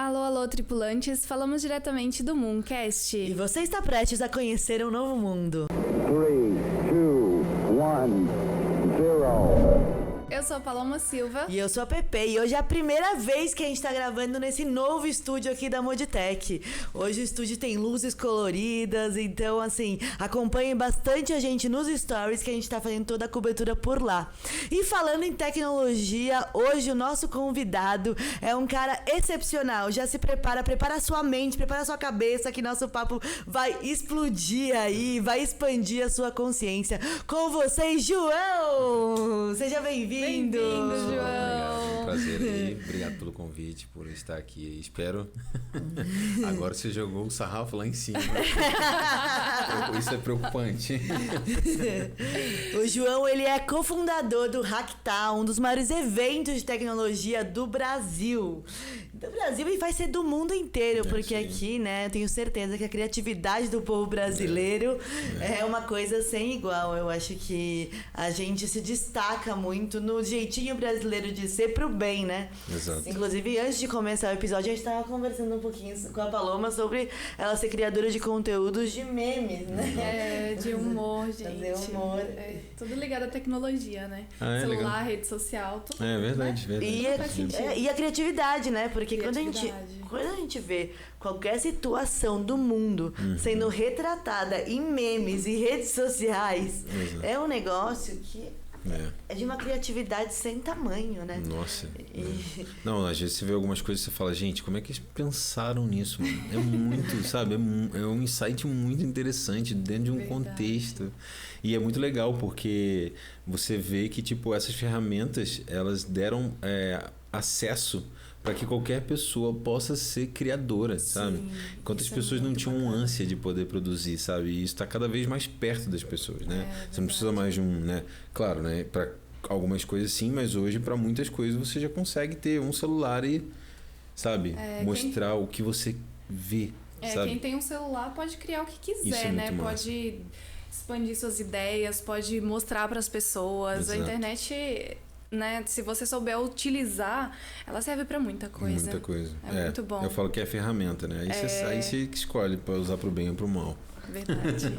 Alô, alô, tripulantes, falamos diretamente do Mooncast. E você está prestes a conhecer um novo mundo. 3, 2, 1, 0. Eu sou a Paloma Silva. E eu sou a Pepe. E hoje é a primeira vez que a gente tá gravando nesse novo estúdio aqui da Moditech. Hoje o estúdio tem luzes coloridas, então assim, acompanhem bastante a gente nos stories que a gente tá fazendo toda a cobertura por lá. E falando em tecnologia, hoje o nosso convidado é um cara excepcional. Já se prepara a sua mente, prepara a sua cabeça que nosso papo vai explodir aí, vai expandir a sua consciência. Com vocês, João! Seja bem-vindo! Bem-vindo, João! Obrigado, prazer aí. Obrigado pelo convite, por estar aqui. Espero. Agora você jogou o sarrafo lá em cima. Isso é preocupante. O João, ele é cofundador do Hacktown, um dos maiores eventos de tecnologia do Brasil. E vai ser do mundo inteiro, porque aqui, né, eu tenho certeza que a criatividade do povo brasileiro é uma coisa sem igual. Eu acho que a gente se destaca muito no jeitinho brasileiro de ser pro bem, né? Exato. Inclusive, antes de começar o episódio, a gente tava conversando um pouquinho com a Paloma sobre ela ser criadora de conteúdos de memes, né? É, de humor, gente. Fazer humor. É, tudo ligado à tecnologia, né? Ah, é Celular, legal. rede social, tudo. É verdade, né? verdade. E a criatividade, né? Porque quando a Criatividade. gente vê qualquer situação do mundo sendo retratada em memes e redes sociais, é um negócio que é de uma criatividade sem tamanho, né? Nossa. E... Não, às vezes você vê algumas coisas e você fala, gente, como é que eles pensaram nisso, mano? É muito, sabe? É um insight muito interessante dentro de um contexto. E é muito legal porque você vê que, tipo, essas ferramentas, elas deram acesso para que qualquer pessoa possa ser criadora, sabe? Enquanto as pessoas não tinham ânsia de poder produzir, sabe? E isso está cada vez mais perto das pessoas, né? Você não precisa mais de um, né? Claro, né? Para algumas coisas sim, mas hoje para muitas coisas você já consegue ter um celular e, sabe? Mostrar o que você vê, sabe? Quem tem um celular pode criar o que quiser, Isso é né? muito massa. Pode expandir suas ideias, pode mostrar para as pessoas. Exato. A internet, né, se você souber utilizar, ela serve pra muita coisa. Muita coisa. É muito bom. Eu falo que é ferramenta, né? Aí você que escolhe para usar pro bem ou pro mal. Verdade.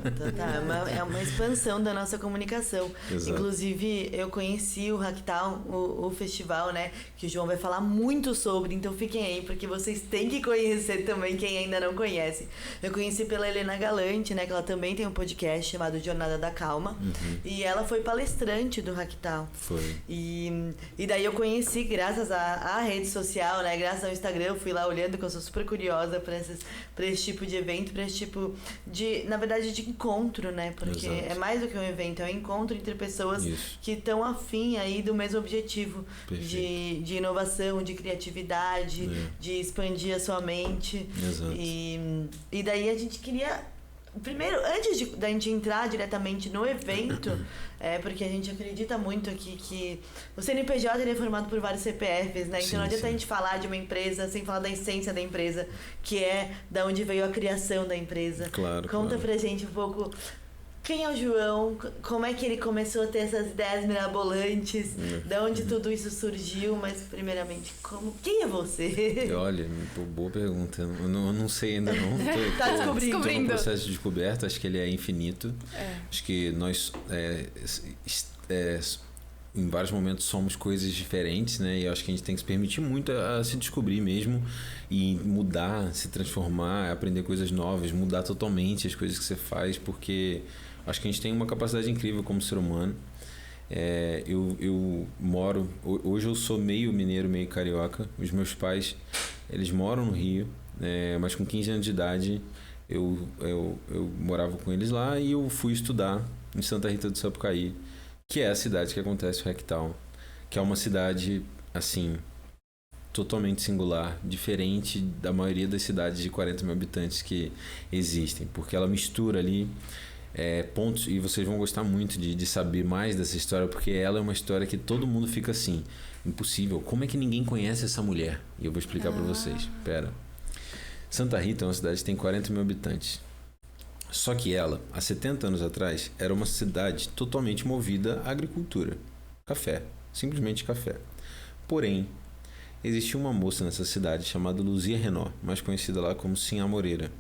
É uma expansão da nossa comunicação. Exato. Inclusive, eu conheci o Hacktown, o festival, né? Que o João vai falar muito sobre, então fiquem aí, porque vocês têm que conhecer também, quem ainda não conhece. Eu conheci pela Helena Galante, né? Que ela também tem um podcast chamado Jornada da Calma. E ela foi palestrante do Hacktown. Foi. E daí eu conheci graças à rede social, né? Graças ao Instagram, eu fui lá olhando, que eu sou super curiosa pra esse tipo de evento, pra esse tipo de, na verdade, de encontro, né? Porque Exato. é mais do que um evento, é um encontro entre pessoas Isso. que estão afim aí do mesmo objetivo de inovação, de criatividade, de expandir a sua mente. Exato. E daí a gente queria... Primeiro, antes da gente entrar diretamente no evento, porque a gente acredita muito aqui que o CNPJ ele é formado por vários CPFs, né? Então não adianta a gente falar de uma empresa sem falar da essência da empresa, que é da onde veio a criação da empresa. Claro. Conta pra gente um pouco quem é o João, como é que ele começou a ter essas ideias mirabolantes, de onde tudo isso surgiu, mas primeiramente, quem é você? Olha, boa pergunta. Eu não sei ainda não. Tá Tô descobrindo. no processo de descoberta, acho que ele é infinito. Acho que nós em vários momentos somos coisas diferentes, né? E eu acho que a gente tem que se permitir muito a se descobrir mesmo e mudar, se transformar, aprender coisas novas, mudar totalmente as coisas que você faz, porque acho que a gente tem uma capacidade incrível como ser humano. Eu moro... Hoje eu sou meio mineiro, meio carioca. Os meus pais, eles moram no Rio, mas com 15 anos de idade eu morava com eles lá e eu fui estudar em Santa Rita do Sapucaí, que é a cidade que acontece o Hacktown, que é uma cidade, assim, totalmente singular, diferente da maioria das cidades de 40 mil habitantes que existem, porque ela mistura ali pontos, e vocês vão gostar muito de saber mais dessa história, porque ela é uma história que todo mundo fica assim, impossível, como é que ninguém conhece essa mulher? E eu vou explicar para vocês, pera. Santa Rita é uma cidade que tem 40 mil habitantes. Só que ela, há 70 anos atrás, era uma cidade totalmente movida à agricultura. Café. Simplesmente café. Porém, existia uma moça nessa cidade chamada Luzia Renault, mais conhecida lá como Sinhá Moreira.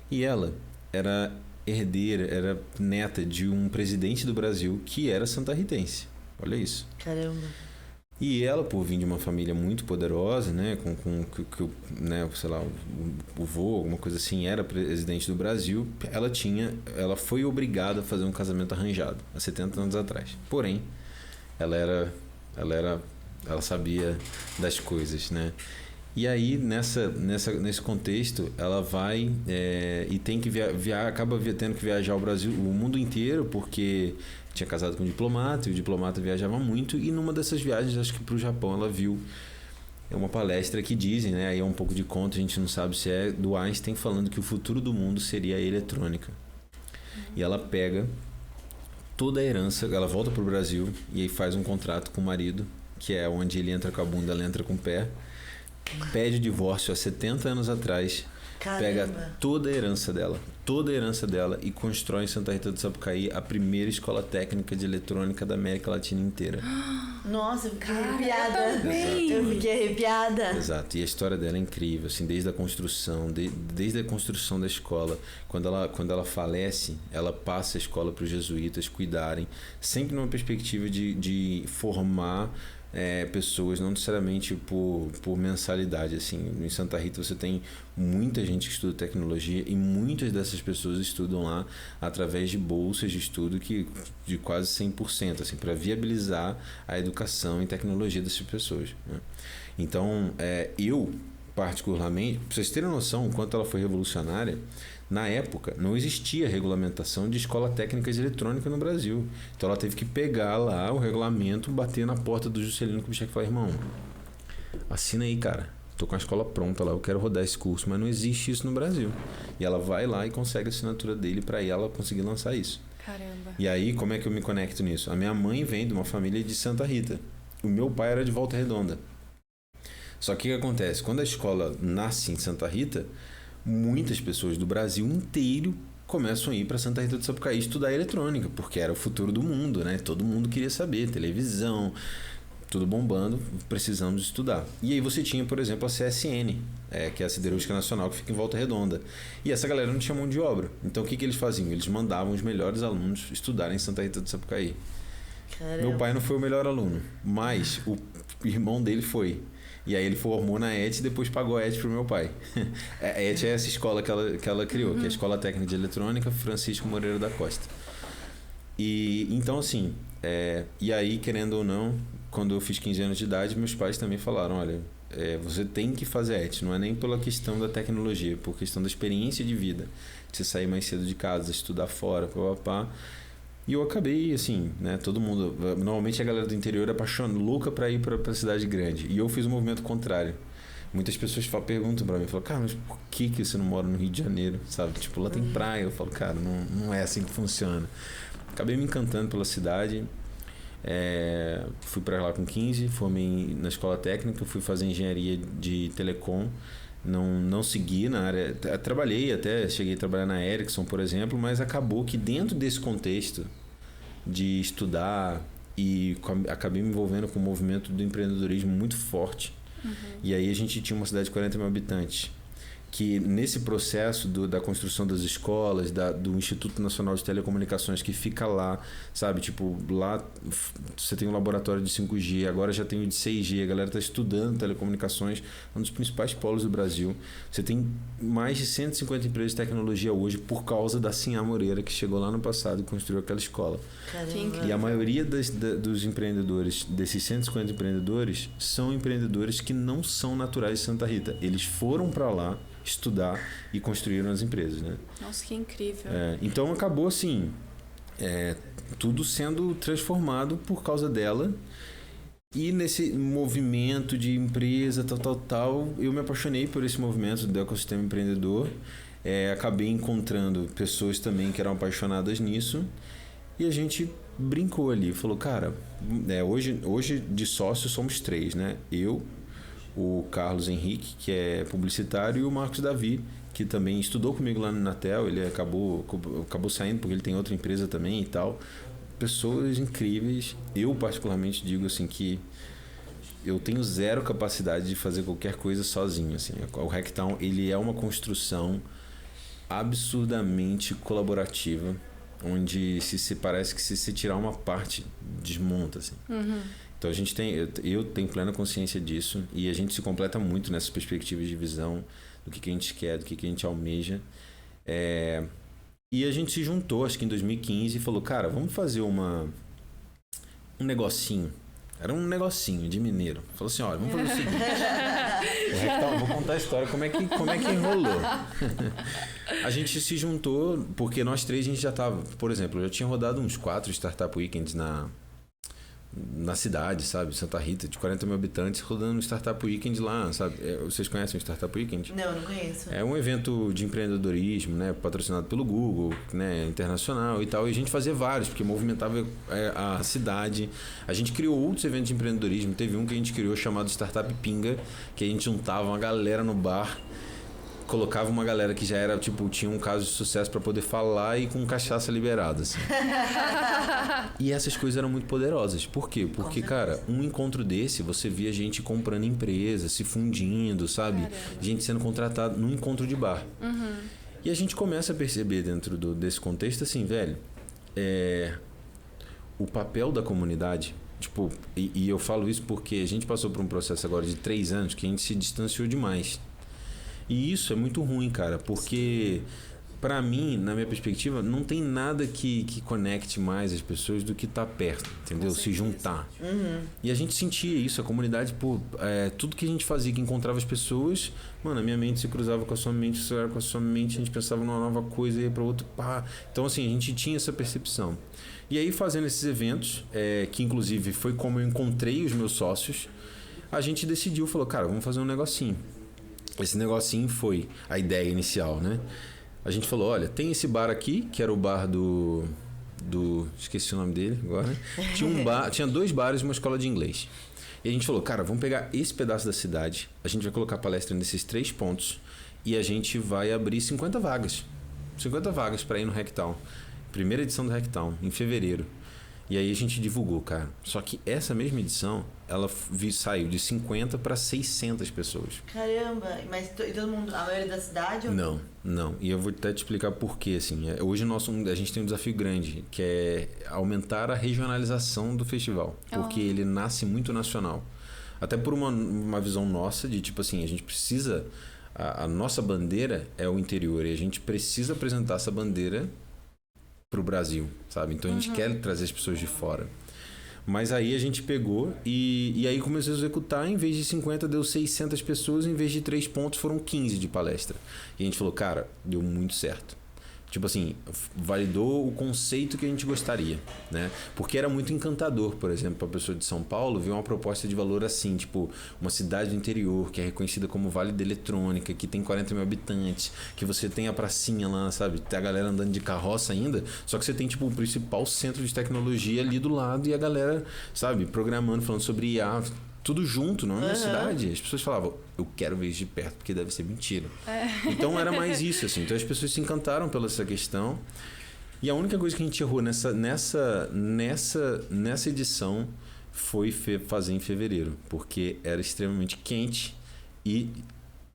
E ela era herdeira, era neta de um presidente do Brasil que era santarritense. Olha isso. Caramba. E ela, por vir de uma família muito poderosa, né, né, sei lá, o vô, alguma coisa assim, era presidente do Brasil, ela foi obrigada a fazer um casamento arranjado há 70 anos atrás. Porém, ela sabia das coisas, né? E aí, nesse contexto, ela vai e tem que acaba tendo que viajar o mundo inteiro, porque tinha casado com um diplomata, e o diplomata viajava muito, e numa dessas viagens, acho que para o Japão, ela viu uma palestra que dizem, né, aí é um pouco de conto, a gente não sabe se é do Einstein, falando que o futuro do mundo seria a eletrônica. E ela pega toda a herança, ela volta para o Brasil e aí faz um contrato com o marido, que é onde ele entra com a bunda, ela entra com o pé, pede o divórcio há 70 anos atrás, Caramba. pega toda a herança dela e constrói em Santa Rita do Sapucaí a primeira escola técnica de eletrônica da América Latina inteira. Nossa, eu fiquei Cara, arrepiada. eu também. Eu fiquei arrepiada. Exato, e a história dela é incrível, assim, desde a construção, desde a construção da escola. Quando ela falece, ela passa a escola para os jesuítas cuidarem, sempre numa perspectiva de formar pessoas, não necessariamente por mensalidade. Assim, em Santa Rita você tem muita gente que estuda tecnologia e muitas dessas pessoas estudam lá através de bolsas de estudo de quase 100%, assim, para viabilizar a educação em tecnologia dessas pessoas, né? Então, eu particularmente, para vocês terem noção o quanto ela foi revolucionária, na época não existia regulamentação de escola técnica de eletrônica no Brasil. Então ela teve que pegar lá o regulamento, bater na porta do Juscelino Kubitschek e falar: irmão, assina aí, cara, tô com a escola pronta lá, eu quero rodar esse curso, mas não existe isso no Brasil. E ela vai lá e consegue a assinatura dele para ela conseguir lançar isso. Caramba. E aí, como é que eu me conecto nisso? A minha mãe vem de uma família de Santa Rita. O meu pai era de Volta Redonda. Só que o que acontece? Quando a escola nasce em Santa Rita, muitas pessoas do Brasil inteiro começam a ir para Santa Rita do Sapucaí estudar eletrônica, porque era o futuro do mundo, né? Todo mundo queria saber, televisão, tudo bombando, precisamos estudar. E aí você tinha, por exemplo, a CSN, que é a Siderúrgica Nacional, que fica em Volta Redonda. E essa galera não tinha mão de obra. Então o que eles faziam? Eles mandavam os melhores alunos estudarem em Santa Rita do Sapucaí. Caramba. Meu pai não foi o melhor aluno, mas o irmão dele foi. E aí ele formou na ET e depois pagou a ET pro meu pai. A ET é essa escola que ela criou, que é a Escola Técnica de Eletrônica Francisco Moreira da Costa. E então, assim, e aí, querendo ou não, quando eu fiz 15 anos de idade, meus pais também falaram: olha, você tem que fazer ET, não é nem pela questão da tecnologia, é por questão da experiência de vida. De você sair mais cedo de casa, estudar fora, papapá. E eu acabei, assim, né? Todo mundo... Normalmente a galera do interior é louca pra ir pra cidade grande. E eu fiz o movimento contrário. Muitas pessoas perguntam pra mim, falam: cara, mas por que você não mora no Rio de Janeiro? Sabe? Tipo, lá tem praia. Eu falo: cara, não é assim que funciona. Acabei me encantando pela cidade. Fui pra lá com 15, formei na escola técnica, fui fazer engenharia de telecom. Não segui na área, trabalhei até, cheguei a trabalhar na Ericsson, por exemplo, mas acabou que dentro desse contexto de estudar e acabei me envolvendo com o movimento do empreendedorismo muito forte. E aí a gente tinha uma cidade de 40 mil habitantes, que nesse processo da construção das escolas, do Instituto Nacional de Telecomunicações, que fica lá, sabe? Tipo, lá você tem um laboratório de 5G, agora já tem o de 6G, a galera está estudando telecomunicações, um dos principais polos do Brasil. Você tem mais de 150 empresas de tecnologia hoje por causa da Sinhá Moreira, que chegou lá no passado e construiu aquela escola. Caramba. E a maioria dos empreendedores, desses 150 empreendedores, são empreendedores que não são naturais de Santa Rita. Eles foram para lá estudar e construíram as empresas, né? Nossa, que incrível. Então acabou assim, tudo sendo transformado por causa dela. E nesse movimento de empresa, tal, eu me apaixonei por esse movimento do ecossistema empreendedor. Acabei encontrando pessoas também que eram apaixonadas nisso. E a gente brincou ali, falou: cara, hoje de sócio somos 3, né? Eu, o Carlos Henrique, que é publicitário, e o Marcos Davi, que também estudou comigo lá no Inatel. Ele acabou saindo porque ele tem outra empresa também e tal. Pessoas incríveis. Eu particularmente digo assim que eu tenho zero capacidade de fazer qualquer coisa sozinho, assim. O Hacktown, ele é uma construção absurdamente colaborativa, onde parece que se você tirar uma parte, desmonta, assim. Então eu tenho plena consciência disso, e a gente se completa muito nessas perspectivas de visão do que a gente quer, do que a gente almeja. E a gente se juntou, acho que em 2015, e falou, cara, vamos fazer um negocinho. Era um negocinho de mineiro. Falou assim, olha, vamos fazer o seguinte. Vou contar a história, como é que rolou. A gente se juntou, porque nós três a gente já tava... Por exemplo, eu já tinha rodado uns 4 Startup Weekends na cidade, sabe? Santa Rita, de 40 mil habitantes, rodando um Startup Weekend lá, sabe? Vocês conhecem o Startup Weekend? Não conheço. É um evento de empreendedorismo, né? Patrocinado pelo Google, né? Internacional e tal. E a gente fazia vários, porque movimentava a cidade. A gente criou outros eventos de empreendedorismo. Teve um que a gente criou chamado Startup Pinga, que a gente juntava uma galera no bar, colocava uma galera que já era, tipo, tinha um caso de sucesso para poder falar e com cachaça liberada, assim. E essas coisas eram muito poderosas. Por quê? Porque, cara, um encontro desse, você via gente comprando empresa, se fundindo, sabe? Caramba. Gente sendo contratada num encontro de bar. E a gente começa a perceber dentro desse contexto, assim, velho, o papel da comunidade, tipo, e eu falo isso porque a gente passou por um processo agora de 3 anos que a gente se distanciou demais. E isso é muito ruim, cara, porque pra mim, na minha perspectiva, não tem nada que conecte mais as pessoas do que estar perto, entendeu? Se juntar. E a gente sentia isso, a comunidade, tudo que a gente fazia, que encontrava as pessoas, mano, a minha mente se cruzava com a sua mente, você era com a sua mente, a gente pensava numa nova coisa, ia pra outro, pá. Então, assim, a gente tinha essa percepção. E aí, fazendo esses eventos, que inclusive foi como eu encontrei os meus sócios, a gente decidiu, falou, cara, vamos fazer um negocinho. Esse negocinho foi a ideia inicial, né? A gente falou, olha, tem esse bar aqui, que era o bar do esqueci o nome dele agora, né? Tinha 2 bares e uma escola de inglês. E a gente falou, cara, vamos pegar esse pedaço da cidade, a gente vai colocar palestra nesses 3 pontos e a gente vai abrir 50 vagas. 50 vagas para ir no Hacktown. Primeira edição do Hacktown, em fevereiro. E aí a gente divulgou, cara. Só que essa mesma edição, ela saiu de 50 para 600 pessoas. Caramba, mas todo mundo, a maioria da cidade? Ou... Não. E eu vou até te explicar por quê, assim. Hoje a gente tem um desafio grande, que é aumentar a regionalização do festival. Porque ele nasce muito nacional. Até por uma visão nossa de, tipo assim, a gente precisa... A nossa bandeira é o interior e a gente precisa apresentar essa bandeira pro Brasil, sabe? Então a gente quer trazer as pessoas de fora. Mas aí a gente pegou e aí começou a executar, em vez de 50 deu 600 pessoas, em vez de 3 pontos foram 15 de palestra. E a gente falou, cara, deu muito certo. Tipo assim, validou o conceito que a gente gostaria, né? Porque era muito encantador, por exemplo, para a pessoa de São Paulo ver uma proposta de valor assim, tipo, uma cidade do interior que é reconhecida como Vale da Eletrônica, que tem 40 mil habitantes, que você tem a pracinha lá, sabe? Tem a galera andando de carroça ainda, só que você tem, tipo, o principal centro de tecnologia ali do lado e a galera, sabe, programando, falando sobre IA, tudo junto, não é na cidade. As pessoas falavam, eu quero ver isso de perto, porque deve ser mentira. Então era mais isso, assim. Então as pessoas se encantaram pela essa questão. E a única coisa que a gente errou nessa edição foi fazer em fevereiro, porque era extremamente quente e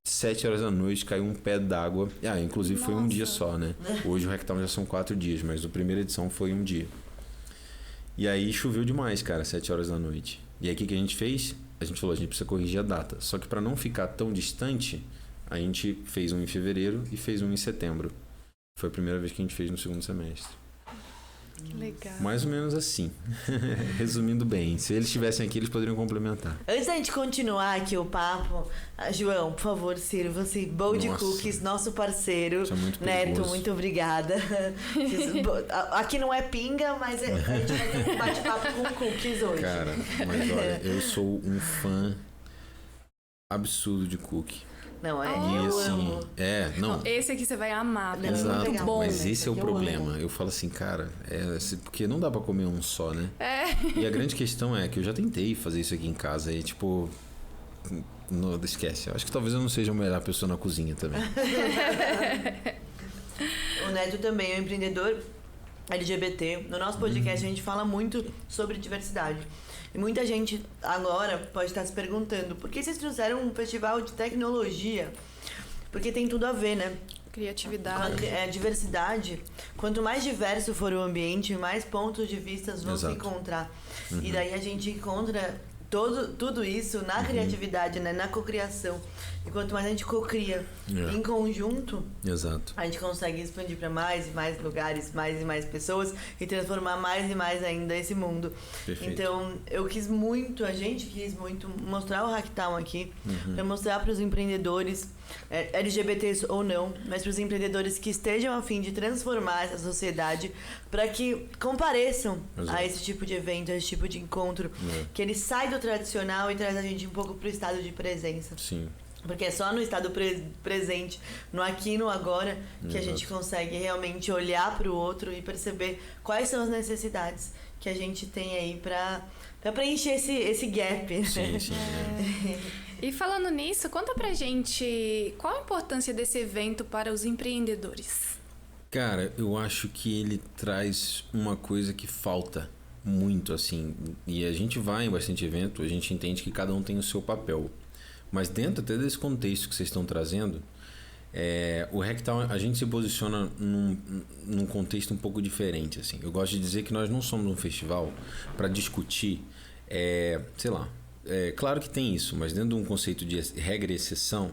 7 horas da noite caiu um pé d'água. Inclusive foi um dia só, né? Hoje o Hacktown já são 4 dias, mas a primeira edição foi um dia. E aí choveu demais, cara, 7 horas da noite. E aí o que a gente fez? A gente falou, a gente precisa corrigir a data. Só que para não ficar tão distante, a gente fez um em fevereiro e fez um em setembro. Foi a primeira vez que a gente fez no segundo semestre. Que legal. Mais ou menos assim. Resumindo bem. Se eles estivessem aqui, eles poderiam complementar. Antes da gente continuar aqui o papo, João, por favor, sirva-se bowl de cookies, nosso parceiro. Isso é muito Neto, perigoso. muito obrigada. Aqui não é pinga, mas a gente vai ter um bate-papo com cookies hoje. Cara, mas olha, eu sou um fã absurdo de cookie. Não, E eu assim, amo. não. Esse aqui você vai amar, porque é Exato, muito bom. mas esse é o Eu problema. Eu falo assim, cara, porque não dá pra comer um só, né? E a grande questão é que eu já tentei fazer isso aqui em casa e, tipo, esquece. Eu acho que talvez eu não seja a melhor pessoa na cozinha também. O Neto também é um empreendedor LGBT. No nosso podcast a gente fala muito sobre diversidade. E muita gente agora pode estar se perguntando, por que vocês trouxeram um festival de tecnologia? Porque tem tudo a ver, né? Criatividade. Diversidade. Quanto mais diverso for o ambiente, mais pontos de vista vão se encontrar. E daí a gente encontra tudo isso na criatividade, né? Na cocriação. E quanto mais a gente cocria em conjunto, Exato. a gente consegue expandir para mais e mais lugares, mais e mais pessoas e transformar mais e mais ainda esse mundo. Perfeito. Então, a gente quis muito mostrar o Hacktown aqui, para mostrar para os empreendedores, LGBTs ou não, mas para os empreendedores que estejam a fim de transformar essa sociedade, para que compareçam a esse tipo de evento, a esse tipo de encontro, que ele sai do tradicional e traz a gente um pouco para o estado de presença. Sim. Porque é só no estado presente, no aqui e no agora, que a gente consegue realmente olhar para o outro e perceber quais são as necessidades que a gente tem aí para preencher esse gap. Sim, sim. E falando nisso, conta pra gente qual a importância desse evento para os empreendedores. Cara, eu acho que ele traz uma coisa que falta muito, assim. E a gente vai em bastante evento, a gente entende que cada um tem o seu papel. Mas dentro até desse contexto que vocês estão trazendo, o Hacktown, a gente se posiciona num contexto um pouco diferente, assim. Eu gosto de dizer que nós não somos um festival para discutir, claro que tem isso, mas dentro de um conceito de regra e exceção,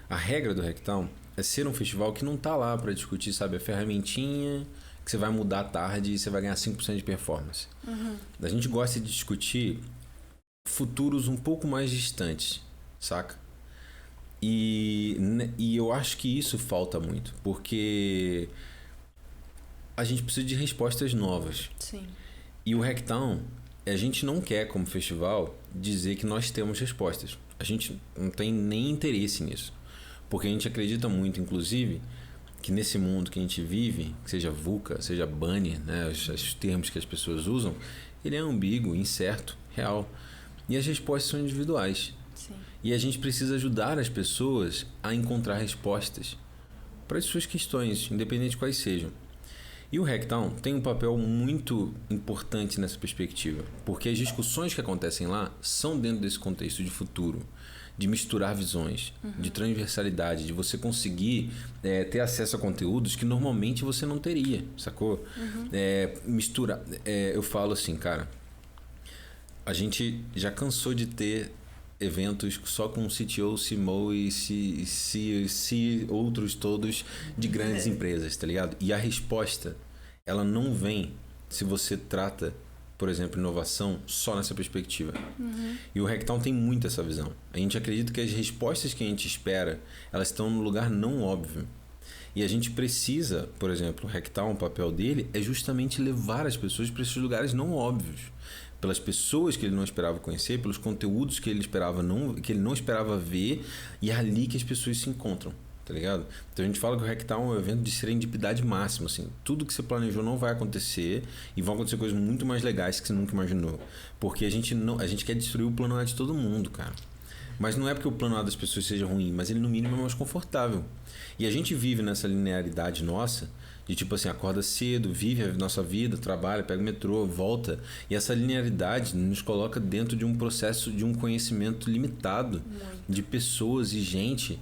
a regra do Hacktown é ser um festival que não tá lá para discutir, sabe, a ferramentinha que você vai mudar à tarde e você vai ganhar 5% de performance. A gente gosta de discutir futuros um pouco mais distantes, saca? E eu acho que isso falta muito, porque a gente precisa de respostas novas. Sim. E o Hacktown, a gente não quer, como festival, dizer que nós temos respostas. A gente não tem nem interesse nisso. Porque a gente acredita muito, inclusive, que nesse mundo que a gente vive, seja VUCA, seja BANI, né, os termos que as pessoas usam, ele é ambíguo, incerto, real. E as respostas são individuais. Sim. E a gente precisa ajudar as pessoas a encontrar respostas para as suas questões, independente de quais sejam. E o Hacktown tem um papel muito importante nessa perspectiva, porque as discussões que acontecem lá são dentro desse contexto de futuro, de misturar visões, de transversalidade, de você conseguir ter acesso a conteúdos que normalmente você não teria, sacou? Misturar. Eu falo assim, cara, a gente já cansou de ter eventos só com CTO, CMO e outros todos de grandes empresas, tá ligado? E a resposta, ela não vem se você trata, por exemplo, inovação só nessa perspectiva. E o Hacktown tem muito essa visão. A gente acredita que as respostas que a gente espera, elas estão no lugar não óbvio. E a gente precisa, por exemplo, o Hacktown, o papel dele é justamente levar as pessoas para esses lugares não óbvios. Pelas pessoas que ele não esperava conhecer, pelos conteúdos que ele não esperava ver, e é ali que as pessoas se encontram, tá ligado? Então a gente fala que o Hacktown é um evento de serendipidade máxima, assim. Tudo que você planejou não vai acontecer e vão acontecer coisas muito mais legais que você nunca imaginou. Porque a gente quer destruir o plano A de todo mundo, cara. Mas não é porque o plano A das pessoas seja ruim, mas ele no mínimo é mais confortável. E a gente vive nessa linearidade nossa, de tipo assim, acorda cedo, vive a nossa vida, trabalha, pega o metrô, volta. E essa linearidade nos coloca dentro de um processo de um conhecimento limitado de pessoas e gente,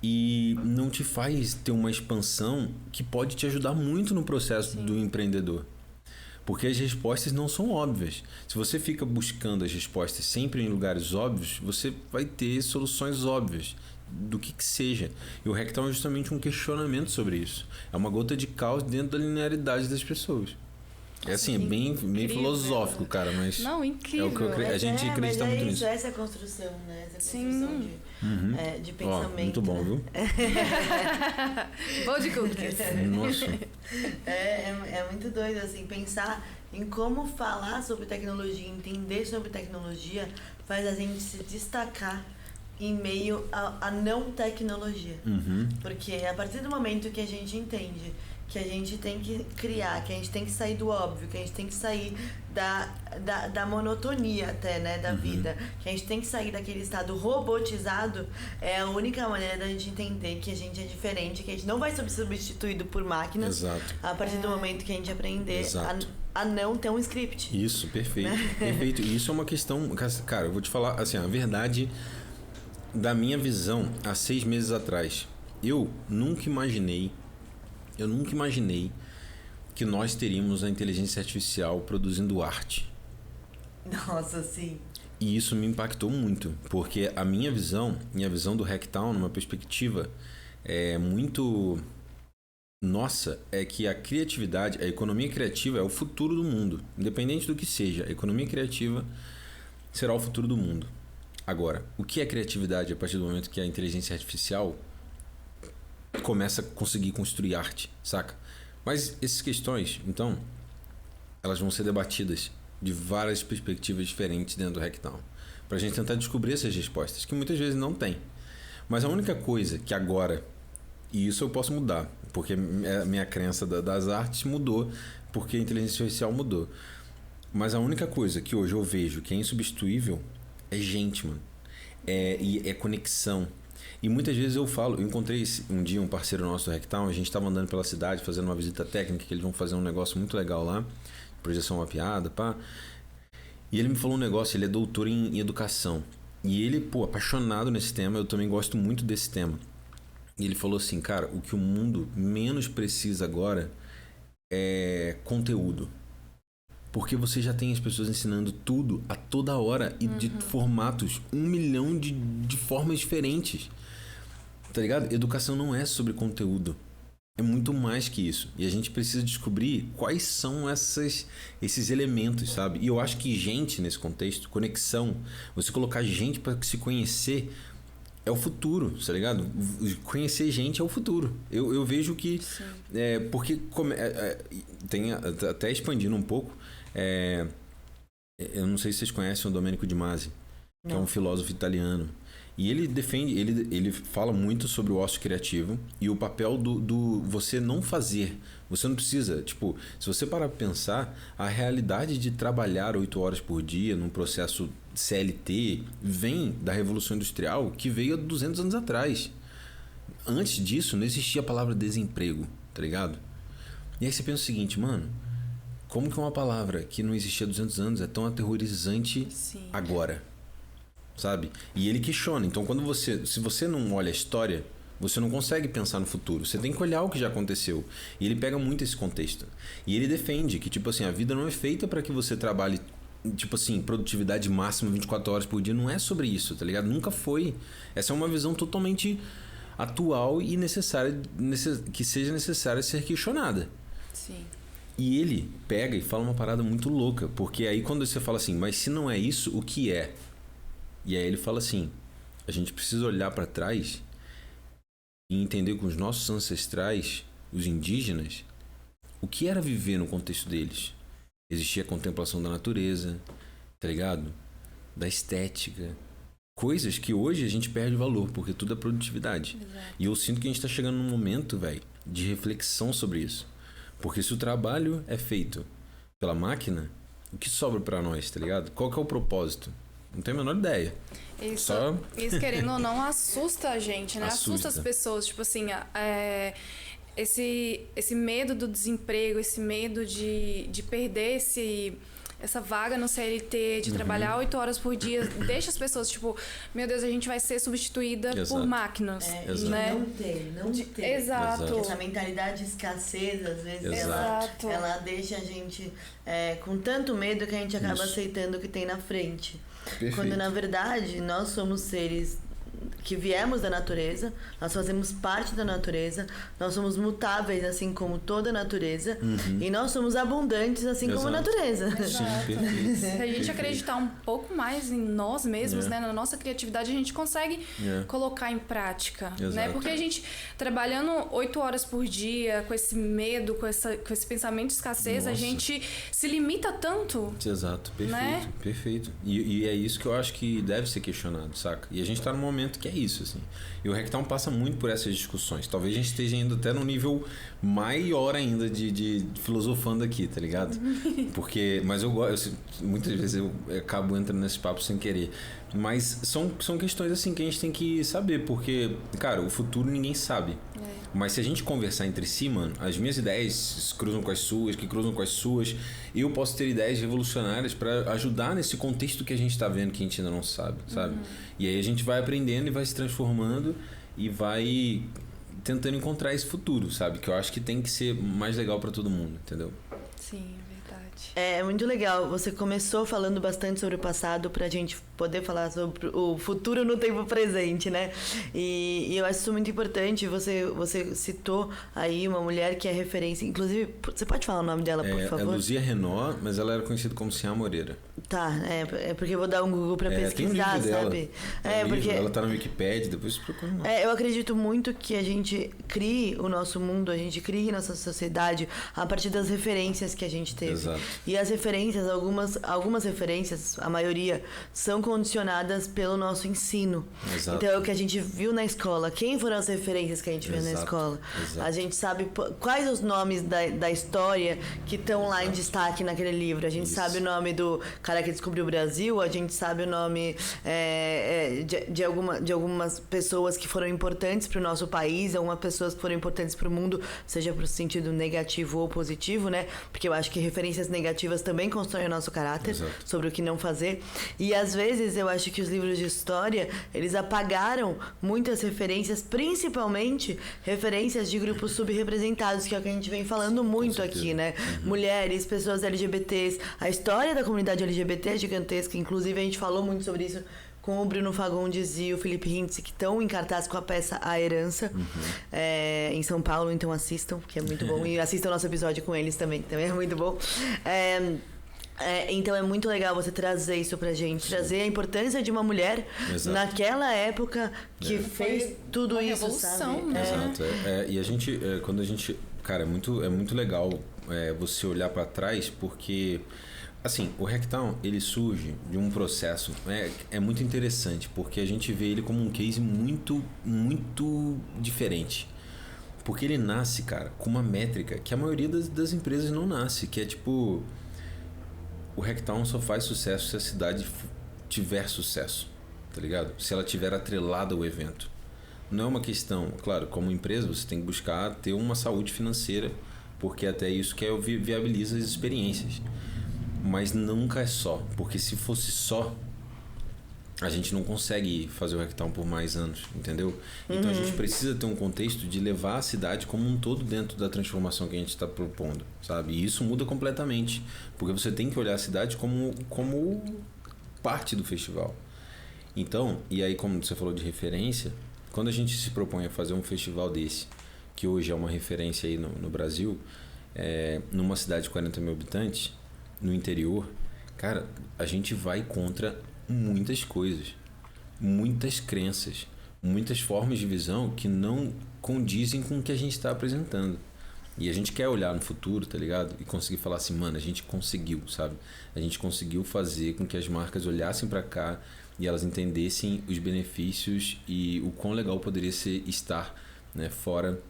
e não te faz ter uma expansão que pode te ajudar muito no processo do empreendedor. Porque as respostas não são óbvias. Se você fica buscando as respostas sempre em lugares óbvios, você vai ter soluções óbvias do que seja. E o Hacktown é justamente um questionamento sobre isso. É uma gota de caos dentro da linearidade das pessoas. É assim, bem filosófico, cara, mas... Não, incrível. É o que a gente acredita muito nisso. Essa é a construção, né? Essa construção de pensamento. Muito bom, viu? Bom de cookies. Nossa. É muito doido, assim, pensar em como falar sobre tecnologia, entender sobre tecnologia, faz a gente se destacar em meio à não tecnologia. Porque a partir do momento que a gente entende que a gente tem que criar, que a gente tem que sair do óbvio, que a gente tem que sair da monotonia até, né, da vida, que a gente tem que sair daquele estado robotizado, é a única maneira da gente entender que a gente é diferente, que a gente não vai ser substituído por máquinas. Exato. A partir do momento que a gente aprender a não ter um script. Isso, perfeito. Perfeito. E isso é uma questão... Cara, eu vou te falar, assim, a verdade da minha visão há 6 meses atrás. Eu nunca imaginei que nós teríamos a inteligência artificial produzindo arte. Nossa, sim. E isso me impactou muito, porque a minha visão do Hacktown, numa perspectiva muito nossa, é que a criatividade, a economia criativa é o futuro do mundo. Independente do que seja, a economia criativa será o futuro do mundo. Agora, o que é criatividade a partir do momento que a inteligência artificial começa a conseguir construir arte, saca? Mas essas questões, então, elas vão ser debatidas de várias perspectivas diferentes dentro do Hacktown, pra gente tentar descobrir essas respostas, que muitas vezes não tem. Mas a única coisa que agora, e isso eu posso mudar, porque a minha crença das artes mudou, porque a inteligência artificial mudou. Mas a única coisa que hoje eu vejo que é insubstituível é gente, mano. É conexão. E muitas vezes eu encontrei um dia um parceiro nosso do Hacktown, a gente estava andando pela cidade, fazendo uma visita técnica, que eles vão fazer um negócio muito legal lá, projeção mapeada, pá. E ele me falou um negócio, ele é doutor em educação. E ele, apaixonado nesse tema, eu também gosto muito desse tema. E ele falou assim, cara, o que o mundo menos precisa agora é conteúdo. Porque você já tem as pessoas ensinando tudo a toda hora e de formatos, 1 milhão de formas diferentes. Tá ligado? Educação não é sobre conteúdo. É muito mais que isso. E a gente precisa descobrir quais são esses elementos, sabe? E eu acho que gente, nesse contexto, conexão, você colocar gente para se conhecer é o futuro, tá ligado? Conhecer gente é o futuro. Eu vejo que... porque tem até expandindo um pouco... eu não sei se vocês conhecem o Domenico Di Masi, que é um filósofo italiano. E ele defende, ele fala muito sobre o ócio criativo e o papel do você não fazer. Você não precisa, tipo, se você parar pra pensar, a realidade de trabalhar 8 horas por dia num processo CLT vem da Revolução Industrial, que veio há 200 anos atrás. Antes disso, não existia a palavra desemprego, tá ligado? E aí você pensa o seguinte, mano, como que uma palavra que não existia há 200 anos é tão aterrorizante agora? Sabe? E ele questiona. Então, se você não olha a história, você não consegue pensar no futuro. Você tem que olhar o que já aconteceu. E ele pega muito esse contexto. E ele defende que, tipo assim, a vida não é feita para que você trabalhe, tipo assim, produtividade máxima 24 horas por dia. Não é sobre isso, tá ligado? Nunca foi. Essa é uma visão totalmente atual e necessária, que seja necessária ser questionada. Sim. E ele pega e fala uma parada muito louca. Porque aí quando você fala assim, mas se não é isso, o que é? E aí ele fala assim, a gente precisa olhar para trás e entender com os nossos ancestrais, os indígenas, o que era viver no contexto deles. Existia a contemplação da natureza, tá ligado? Da estética. Coisas que hoje a gente perde valor, porque tudo é produtividade. Exato. E eu sinto que a gente tá chegando num momento, velho, de reflexão sobre isso. Porque se o trabalho é feito pela máquina, o que sobra para nós, tá ligado? Qual que é o propósito? Não tenho a menor ideia. Isso, querendo ou não, assusta a gente, né? Assusta as pessoas. Tipo assim, esse medo do desemprego, esse medo de perder essa vaga no CLT, de trabalhar 8 horas por dia, deixa as pessoas, tipo, meu Deus, a gente vai ser substituída por máquinas. Né? Não ter. Exato. Essa mentalidade de escassez, às vezes, ela deixa a gente com tanto medo que a gente acaba aceitando o que tem na frente. Perfeito. Quando, na verdade, nós somos seres que viemos da natureza, nós fazemos parte da natureza, nós somos mutáveis, assim como toda a natureza, e nós somos abundantes, assim como a natureza. Sim, perfeito. Se a gente acreditar um pouco mais em nós mesmos, né, na nossa criatividade, a gente consegue colocar em prática. Né? Porque a gente, trabalhando 8 horas por dia, com esse medo, com esse pensamento de escassez, a gente se limita tanto. Exato, perfeito, né? Perfeito. E é isso que eu acho que deve ser questionado, saca? E a gente tá num momento que é isso, assim. E o Hacktown passa muito por essas discussões. Talvez a gente esteja indo até num nível maior ainda de filosofando aqui, tá ligado? Mas eu gosto, muitas vezes eu acabo entrando nesse papo sem querer. Mas são questões assim que a gente tem que saber, porque, cara, o futuro ninguém sabe. Mas se a gente conversar entre si, mano, as minhas ideias se cruzam com as suas, que cruzam com as suas, e eu posso ter ideias revolucionárias para ajudar nesse contexto que a gente tá vendo que a gente ainda não sabe? E aí a gente vai aprendendo e vai se transformando e vai tentando encontrar esse futuro, sabe? Que eu acho que tem que ser mais legal para todo mundo, entendeu? Sim, é verdade. É muito legal. Você começou falando bastante sobre o passado pra gente poder falar sobre o futuro no tempo presente, né? E eu acho isso muito importante. Você citou aí uma mulher que é referência. Inclusive, você pode falar o nome dela, por favor? É Luzia Renault, mas ela era conhecida como Cian Moreira. Tá, é porque eu vou dar um Google pra pesquisar, tem um livro sabe? Dela. Porque ela tá no Wikipedia, depois você procura. Eu acredito muito que a gente crie o nosso mundo, a gente crie nossa sociedade a partir das referências que a gente teve. Exato. E as referências, algumas referências, a maioria, são condicionadas pelo nosso ensino. Exato. Então, é o que a gente viu na escola. Quem foram as referências que a gente viu na escola? Exato. A gente sabe quais os nomes da história que estão lá em destaque naquele livro. A gente sabe o nome do cara que descobriu o Brasil, a gente sabe o nome de algumas pessoas que foram importantes para o nosso país, algumas pessoas que foram importantes para o mundo, seja para o sentido negativo ou positivo, né? Porque eu acho que referências negativas também constroem o nosso caráter. Exato. Sobre o que não fazer. E às vezes eu acho que os livros de história, eles apagaram muitas referências, principalmente referências de grupos subrepresentados, que é o que a gente vem falando muito aqui, né? Mulheres, pessoas LGBTs, a história da comunidade LGBT é gigantesca, inclusive a gente falou muito sobre isso com o Bruno Fagundes e o Felipe Hintz, que estão em cartaz com a peça A Herança, em São Paulo, então assistam, que é muito bom. E assistam o nosso episódio com eles também é muito bom. Então é muito legal você trazer isso pra gente, trazer a importância de uma mulher naquela época que fez tudo uma isso, revolução, sabe? né? Exato. E a gente, quando a gente... Cara, é muito legal você olhar pra trás, porque... Assim, o Hacktown, ele surge de um processo, é muito interessante, porque a gente vê ele como um case muito, muito diferente. Porque ele nasce, cara, com uma métrica que a maioria das empresas não nasce, que é tipo... O Hacktown só faz sucesso se a cidade tiver sucesso, tá ligado? Se ela tiver atrelada ao evento. Não é uma questão... Claro, como empresa, você tem que buscar ter uma saúde financeira, porque até isso que viabiliza as experiências. Mas nunca é só, porque se fosse só, a gente não consegue fazer o Hacktown por mais anos, entendeu? Então a gente precisa ter um contexto de levar a cidade como um todo dentro da transformação que a gente está propondo, sabe? E isso muda completamente, porque você tem que olhar a cidade como parte do festival. Então, e aí como você falou de referência, quando a gente se propõe a fazer um festival desse, que hoje é uma referência aí no Brasil, numa cidade de 40 mil habitantes, no interior, cara, a gente vai contra muitas coisas, muitas crenças, muitas formas de visão que não condizem com o que a gente está apresentando. E a gente quer olhar no futuro, tá ligado? E conseguir falar assim, mano, a gente conseguiu, sabe? A gente conseguiu fazer com que as marcas olhassem para cá e elas entendessem os benefícios e o quão legal poderia ser estar, né, fora,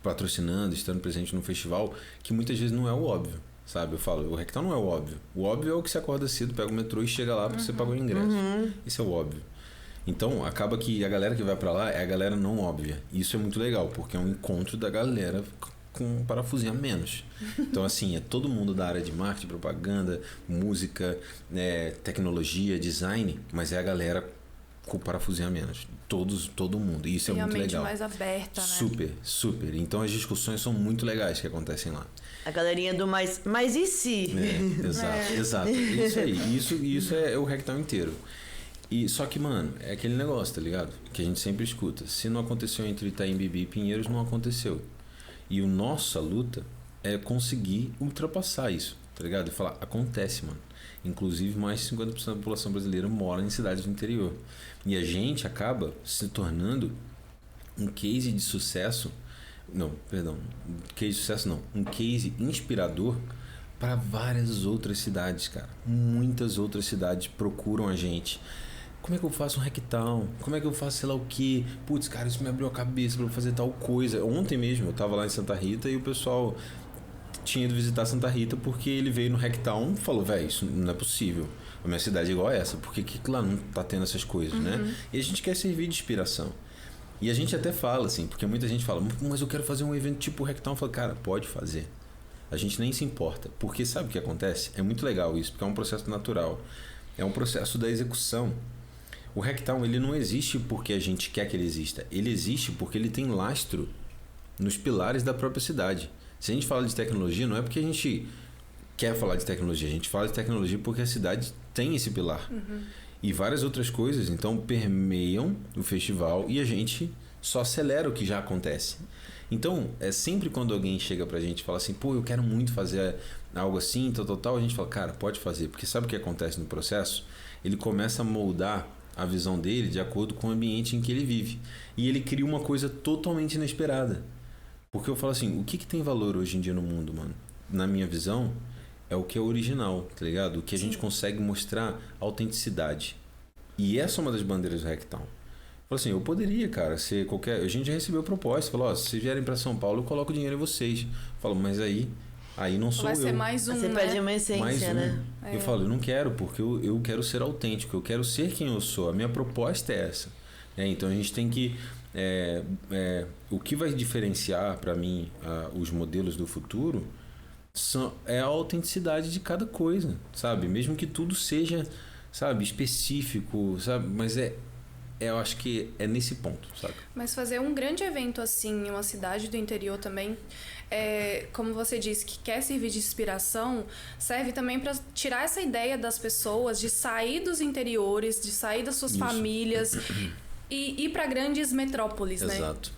patrocinando, estando presente no festival, que muitas vezes não é o óbvio. Sabe, eu falo, o Hacktown não é o óbvio. O óbvio é o que você acorda cedo, pega o metrô e chega lá porque você pagou o ingresso. Isso é o óbvio. Então, acaba que a galera que vai pra lá é a galera não óbvia. E isso é muito legal, porque é um encontro da galera com parafusinho a menos. Então, assim, é todo mundo da área de marketing, propaganda, música, tecnologia, design, mas é a galera com parafusinho a menos. Todo mundo. E isso é muito legal. Mais aberta, né? Super, super. Então, as discussões são muito legais que acontecem lá. A galerinha do mas e se? Exato. Isso aí. Isso é o Hacktown inteiro. E, só que, mano, é aquele negócio, tá ligado? Que a gente sempre escuta. Se não aconteceu entre Itaim Bibi e Pinheiros, não aconteceu. E a nossa luta é conseguir ultrapassar isso, tá ligado? E falar, acontece, mano. Inclusive, mais de 50% da população brasileira mora em cidades do interior. E a gente acaba se tornando um case de sucesso... um case inspirador para várias outras cidades, cara. Muitas outras cidades procuram a gente. Como é que eu faço um Hacktown? Como é que eu faço sei lá o quê? Putz, cara, isso me abriu a cabeça para fazer tal coisa. Ontem mesmo eu tava lá em Santa Rita e o pessoal tinha ido visitar Santa Rita porque ele veio no Hacktown e falou, velho, isso não é possível. A minha cidade é igual a essa. Por que lá não tá tendo essas coisas, né? E a gente quer servir de inspiração. E a gente até fala, assim, porque muita gente fala, mas eu quero fazer um evento tipo o Hacktown. Eu falo, cara, pode fazer. A gente nem se importa. Porque sabe o que acontece? É muito legal isso, porque é um processo natural. É um processo da execução. O Hacktown, ele não existe porque a gente quer que ele exista. Ele existe porque ele tem lastro nos pilares da própria cidade. Se a gente fala de tecnologia, não é porque a gente quer falar de tecnologia. A gente fala de tecnologia porque a cidade tem esse pilar. E várias outras coisas, então, permeiam o festival e a gente só acelera o que já acontece. Então, é sempre quando alguém chega pra gente e fala assim, pô, eu quero muito fazer algo assim, tal, a gente fala, cara, pode fazer. Porque sabe o que acontece no processo? Ele começa a moldar a visão dele de acordo com o ambiente em que ele vive. E ele cria uma coisa totalmente inesperada. Porque eu falo assim, o que tem valor hoje em dia no mundo, mano? Na minha visão, é o que é original, tá ligado? O que a gente consegue mostrar autenticidade. E essa é uma das bandeiras do Hacktown. Eu falo assim, eu poderia, cara, ser qualquer... A gente já recebeu proposta, falou, se vocês vierem pra São Paulo, eu coloco dinheiro em vocês. Eu falo, mas aí não sou eu. Vai ser mais um, Você perde uma essência, né? Eu falo, eu não quero, porque eu quero ser autêntico, eu quero ser quem eu sou. A minha proposta é essa. Então a gente tem que... o que vai diferenciar para mim os modelos do futuro é a autenticidade de cada coisa, sabe? Mesmo que tudo seja, sabe, específico, sabe? Mas eu acho que é nesse ponto, sabe? Mas fazer um grande evento assim em uma cidade do interior também, como você disse, que quer servir de inspiração, serve também para tirar essa ideia das pessoas de sair dos interiores, de sair das suas famílias e ir para grandes metrópoles, né? Exato,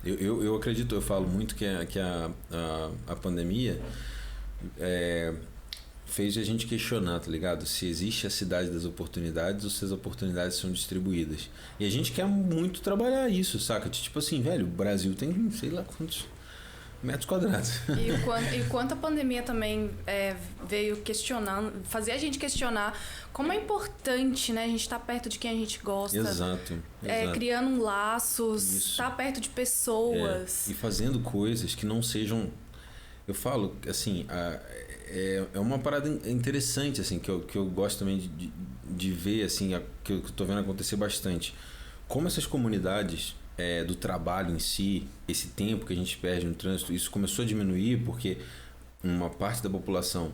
Eu acredito, eu falo muito que a pandemia fez a gente questionar, tá ligado? Se existe a cidade das oportunidades ou se as oportunidades são distribuídas. E a gente quer muito trabalhar isso, saca? Tipo assim, velho, o Brasil tem sei lá quantos metros quadrados. E quanto a pandemia também veio questionando, fazia a gente questionar como é importante, né, a gente estar perto de quem a gente gosta. Exato. Criando laços, estar perto de pessoas. E fazendo coisas que não sejam... Eu falo, assim, é uma parada interessante, assim, que eu gosto também de ver, assim, que eu tô vendo acontecer bastante. Como essas comunidades... do trabalho em si, esse tempo que a gente perde no trânsito, isso começou a diminuir porque uma parte da população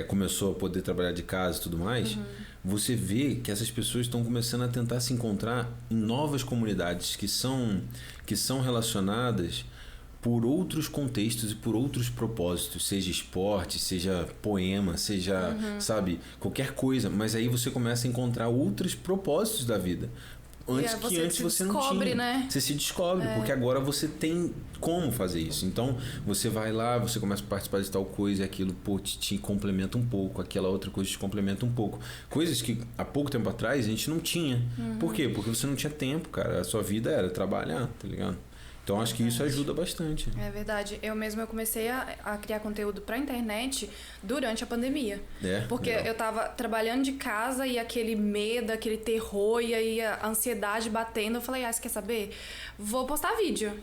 começou a poder trabalhar de casa e tudo mais. Você vê que essas pessoas estão começando a tentar se encontrar em novas comunidades que são relacionadas por outros contextos e por outros propósitos, seja esporte, seja poema, seja, sabe, qualquer coisa, mas aí você começa a encontrar outros propósitos da vida. Antes você não tinha. Né? Você se descobre, porque agora você tem como fazer isso. Então, você vai lá, você começa a participar de tal coisa e aquilo, te complementa um pouco, aquela outra coisa te complementa um pouco. Coisas que há pouco tempo atrás a gente não tinha. Por quê? Porque você não tinha tempo, cara. A sua vida era trabalhar, tá ligado? Então, acho que isso ajuda bastante. É verdade. Eu comecei a criar conteúdo pra internet durante a pandemia. Porque eu tava trabalhando de casa e aquele medo, aquele terror e aí a ansiedade batendo. Eu falei, você quer saber? Vou postar vídeo.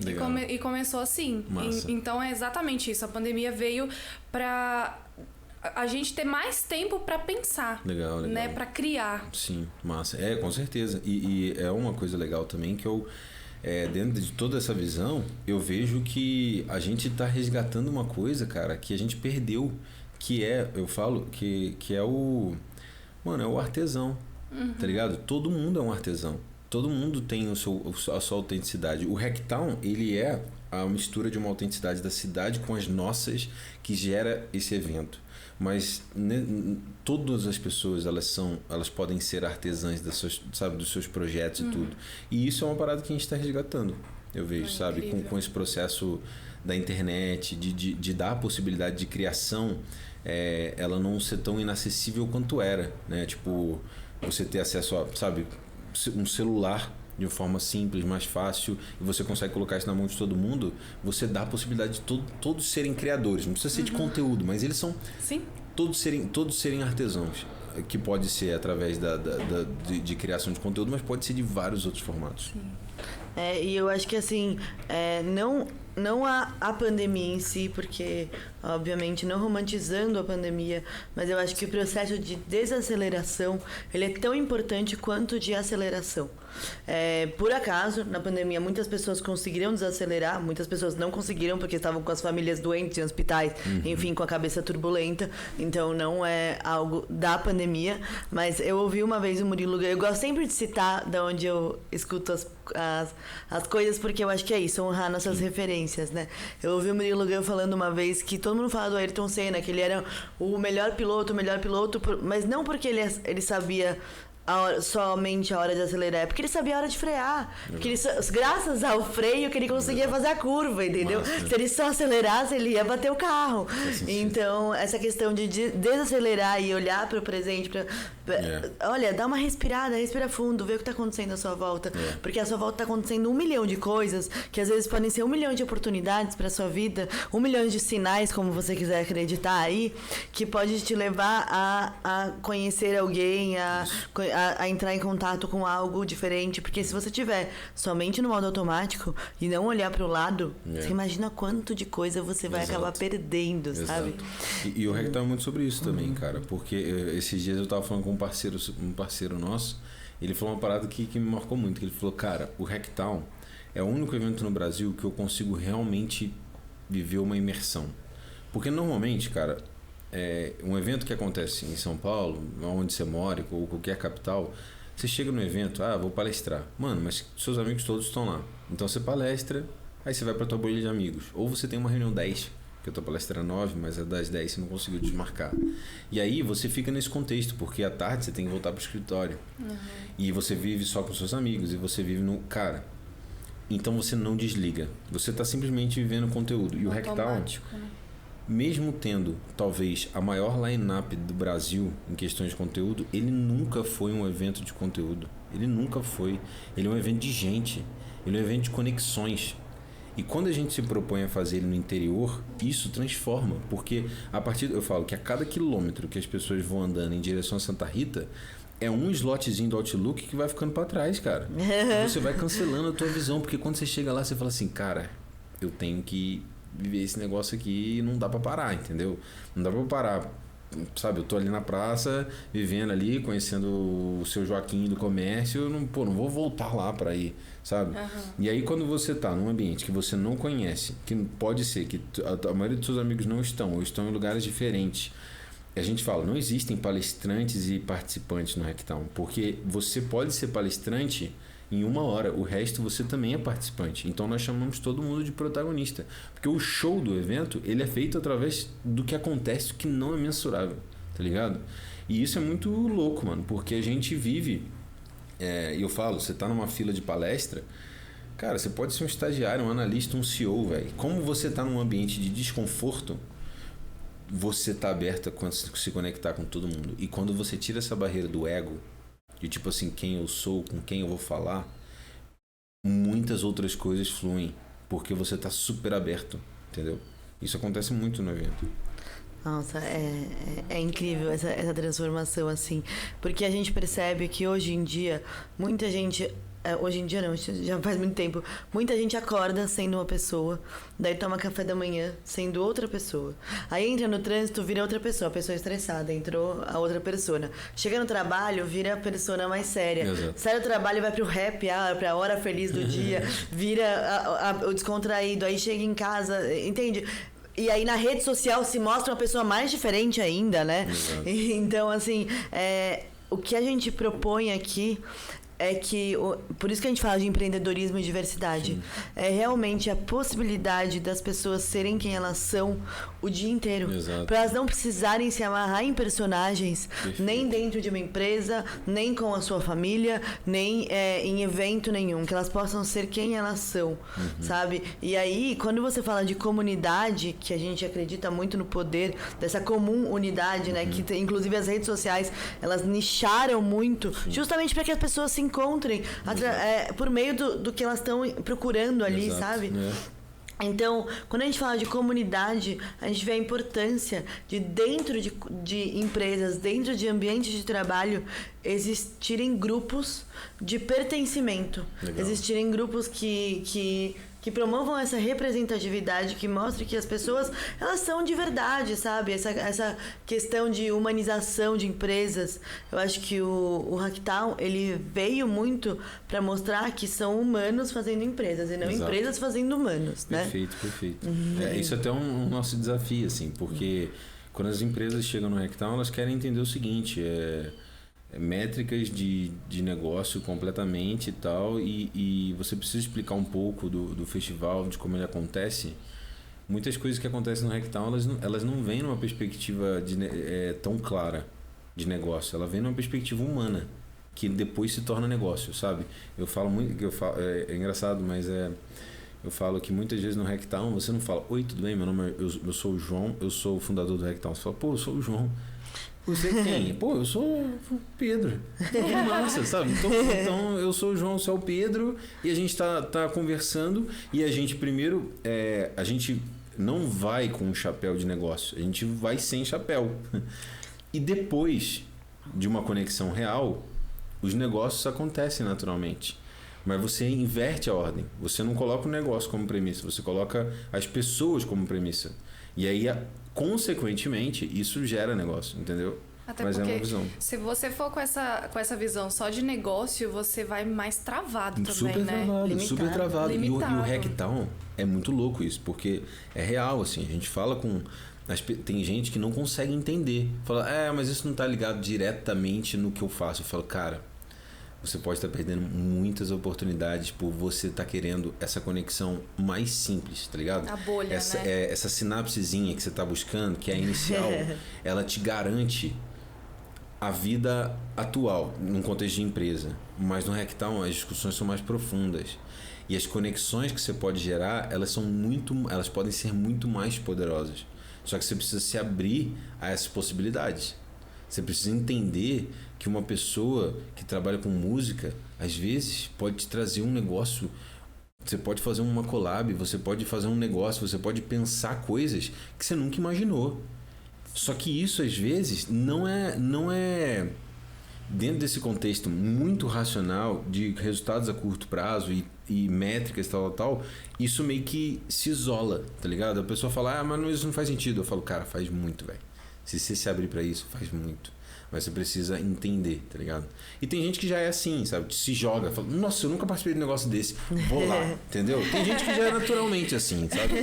E começou assim. Então, é exatamente isso. A pandemia veio pra a gente ter mais tempo pra pensar. Legal. Né? Pra criar. Sim, massa. Com certeza. E é uma coisa legal também que eu... dentro de toda essa visão, eu vejo que a gente tá resgatando uma coisa, cara, que a gente perdeu, que eu falo, que é o... Mano, é o artesão, tá ligado? Todo mundo é um artesão. Todo mundo tem a sua autenticidade. O Hacktown, ele é a mistura de uma autenticidade da cidade com as nossas que gera esse evento. Mas todas as pessoas elas podem ser artesãs dos seus projetos e tudo. E isso é uma parada que a gente está resgatando, eu vejo, sabe? Com esse processo da internet, de dar a possibilidade de criação, ela não ser tão inacessível quanto era, né? Tipo, você ter acesso a, sabe, um celular de uma forma simples, mais fácil, e você consegue colocar isso na mão de todo mundo, você dá a possibilidade de todos serem criadores. Não precisa ser de conteúdo, mas eles são... Sim. Todos serem artesãos, que pode ser através de criação de conteúdo, mas pode ser de vários outros formatos. Sim. E eu acho que assim, não não a pandemia em si, porque, obviamente, não romantizando a pandemia, mas eu acho que o processo de desaceleração, ele é tão importante quanto de aceleração. Por acaso, na pandemia, muitas pessoas conseguiram desacelerar, muitas pessoas não conseguiram porque estavam com as famílias doentes em hospitais, enfim, com a cabeça turbulenta, então não é algo da pandemia, mas eu ouvi uma vez o Murilo Gun, eu gosto sempre de citar da onde eu escuto as coisas, porque eu acho que é isso, honrar nossas referências, né? Eu ouvi o Murilo Gun falando uma vez que todo mundo fala do Ayrton Senna, que ele era o melhor piloto, mas não porque ele sabia somente a hora de acelerar, é porque ele sabia a hora de frear, porque graças ao freio que ele conseguia fazer a curva, entendeu? Nossa. Se ele só acelerasse, ele ia bater o carro. Então, essa questão de desacelerar e olhar para o presente, olha, dá uma respirada, respira fundo, vê o que está acontecendo à sua volta, porque à sua volta está acontecendo 1 milhão de coisas, que às vezes podem ser 1 milhão de oportunidades para sua vida, 1 milhão de sinais, como você quiser acreditar aí, que pode te levar a conhecer alguém, a entrar em contato com algo diferente, porque se você tiver somente no modo automático e não olhar para o lado, você imagina quanto de coisa você vai acabar perdendo, sabe? E o Rectal é muito sobre isso também, cara, porque esses dias eu tava falando com um parceiro nosso, ele falou uma parada que me marcou muito, que ele falou, cara, o Rectal é o único evento no Brasil que eu consigo realmente viver uma imersão, porque normalmente, cara, um evento que acontece em São Paulo, onde você mora, ou qualquer capital, você chega no evento, vou palestrar. Mano, mas seus amigos todos estão lá. Então você palestra, aí você vai pra tua bolha de amigos. Ou você tem uma reunião 10, que a tua palestra é 9, mas a das 10 você não conseguiu desmarcar. E aí você fica nesse contexto, porque à tarde você tem que voltar pro escritório. E você vive só com seus amigos, e você vive no... Cara, então você não desliga. Você tá simplesmente vivendo conteúdo. E o Rectal... Mesmo tendo, talvez, a maior line-up do Brasil em questões de conteúdo, ele nunca foi um evento de conteúdo. Ele nunca foi. Ele é um evento de gente. Ele é um evento de conexões. E quando a gente se propõe a fazer ele no interior, isso transforma. Porque, eu falo que a cada quilômetro que as pessoas vão andando em direção a Santa Rita, é um slotzinho do Outlook que vai ficando para trás, cara. Você vai cancelando a tua visão. Porque quando você chega lá, você fala assim, cara, eu tenho que... viver esse negócio aqui, não dá pra parar, entendeu? Não dá pra parar, sabe? Eu tô ali na praça, vivendo ali, conhecendo o seu Joaquim do comércio, não vou voltar lá pra ir, sabe? E aí quando você tá num ambiente que você não conhece, que pode ser que a maioria dos seus amigos não estão, ou estão em lugares diferentes, a gente fala, não existem palestrantes e participantes no Hacktown, porque você pode ser palestrante em 1 hora, o resto você também é participante. Então nós chamamos todo mundo de protagonista, porque o show do evento, ele é feito através do que acontece, que não é mensurável, tá ligado? E isso é muito louco, mano, porque a gente vive, e eu falo, você tá numa fila de palestra, cara, você pode ser um estagiário, um analista, um CEO, velho. Como você tá num ambiente de desconforto, você tá aberto a se conectar com todo mundo. E quando você tira essa barreira do ego, de tipo assim, quem eu sou, com quem eu vou falar, muitas outras coisas fluem, porque você tá super aberto, entendeu? Isso acontece muito no evento. Nossa, é incrível essa transformação, assim, porque a gente percebe que hoje em dia, muita gente... Hoje em dia não, já faz muito tempo. Muita gente acorda sendo uma pessoa, daí toma café da manhã sendo outra pessoa. Aí entra no trânsito, vira outra pessoa, a pessoa estressada, entrou a outra persona. Chega no trabalho, vira a persona mais séria. Exato. Sai do trabalho, vai pro happy hour, pra hora feliz do dia, vira o descontraído, aí chega em casa, entende? E aí na rede social se mostra uma pessoa mais diferente ainda, né? Exato. Então, assim, o que a gente propõe aqui é que, por isso que a gente fala de empreendedorismo e diversidade. Sim. É realmente a possibilidade das pessoas serem quem elas são o dia inteiro. Para elas não precisarem se amarrar em personagens, nem dentro de uma empresa, nem com a sua família, nem em evento nenhum. Que elas possam ser quem elas são, sabe? E aí, quando você fala de comunidade, que a gente acredita muito no poder dessa comum unidade, né? Que inclusive as redes sociais, elas nicharam muito, justamente para que as pessoas se encontrem por meio do que elas estão procurando ali, sabe? Então, quando a gente fala de comunidade, a gente vê a importância de dentro de empresas, dentro de ambientes de trabalho, existirem grupos de pertencimento. Legal. Existirem grupos que que promovam essa representatividade, que mostrem que as pessoas, elas são de verdade, sabe? Essa questão de humanização de empresas. Eu acho que o Hacktown, ele veio muito para mostrar que são humanos fazendo empresas e não empresas fazendo humanos, né? Perfeito. Isso é até um nosso desafio, assim, porque quando as empresas chegam no Hacktown, elas querem entender o seguinte, métricas de negócio completamente e tal, e você precisa explicar um pouco do festival, de como ele acontece. Muitas coisas que acontecem no Hacktown, elas não vêm numa perspectiva tão clara de negócio, ela vem numa perspectiva humana, que depois se torna negócio, sabe? Eu falo muito, é engraçado, mas eu falo que muitas vezes no Hacktown você não fala: oi, tudo bem? Meu nome eu sou o João, eu sou o fundador do Hacktown. Você fala: pô, eu sou o João. Você é quem? Pô, eu sou o Pedro. Massa, sabe? Então eu sou o João, você é o Pedro, e a gente tá conversando, e a gente primeiro, a gente não vai com um chapéu de negócio, a gente vai sem chapéu. E depois de uma conexão real, os negócios acontecem naturalmente. Mas você inverte a ordem. Você não coloca o negócio como premissa, você coloca as pessoas como premissa. E aí, consequentemente, isso gera negócio, entendeu? Até mas porque é uma visão. Se você for com essa visão só de negócio, você vai mais travado também, né? Super travado. Limitado. E o Hacktown é muito louco isso, porque é real, assim. A gente fala com... Tem gente que não consegue entender. Fala: mas isso não tá ligado diretamente no que eu faço. Eu falo: cara, você pode estar perdendo muitas oportunidades por você estar querendo essa conexão mais simples, tá ligado? A bolha, né? Essa sinapsezinha que você está buscando, que é a inicial, ela te garante a vida atual, num contexto de empresa. Mas no Hacktown as discussões são mais profundas. E as conexões que você pode gerar, elas podem ser muito mais poderosas. Só que você precisa se abrir a essas possibilidades. Você precisa entender que uma pessoa que trabalha com música, às vezes, pode te trazer um negócio. Você pode fazer uma collab, você pode fazer um negócio, você pode pensar coisas que você nunca imaginou. Só que isso, às vezes, não é dentro desse contexto muito racional de resultados a curto prazo e métricas tal, isso meio que se isola, tá ligado? A pessoa fala: mas isso não faz sentido. Eu falo: cara, faz muito, velho. Se você se abrir pra isso, faz muito. Mas você precisa entender, tá ligado? E tem gente que já é assim, sabe? Se joga, fala: nossa, eu nunca participei de um negócio desse, vou lá, entendeu? Tem gente que já é naturalmente assim, sabe?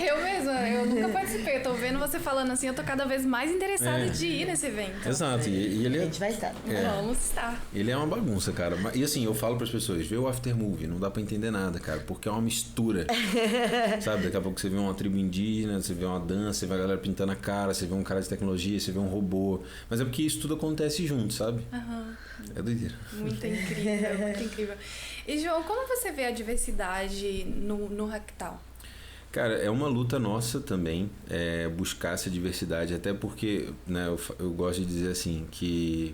Eu mesma, eu nunca participei. Eu tô vendo você falando assim, eu tô cada vez mais interessada de ir nesse evento. Exato. E ele a gente vai estar. Vamos estar. Ele é uma bagunça, cara. E assim, eu falo pras pessoas: vê o Aftermovie, não dá pra entender nada, cara, porque é uma mistura. Sabe? Daqui a pouco você vê uma tribo indígena, você vê uma dança, você vê a galera pintando a cara, você vê um cara de tecnologia, você vê um robô. Mas é porque isso tudo acontece junto, sabe? É doideira. Muito incrível, muito incrível. E, João, como você vê a diversidade no Hacktown? Cara, é uma luta nossa também, buscar essa diversidade, até porque, né, eu gosto de dizer assim, que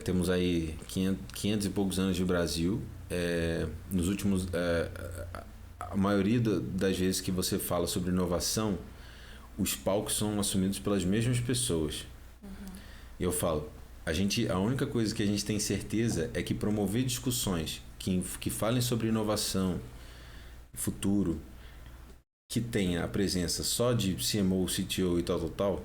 temos aí 500 e poucos anos de Brasil. Nos últimos... a maioria das vezes que você fala sobre inovação, os palcos são assumidos pelas mesmas pessoas. E eu falo, a única coisa que a gente tem certeza é que promover discussões que falem sobre inovação, futuro, que tenha a presença só de CMO, CTO e tal,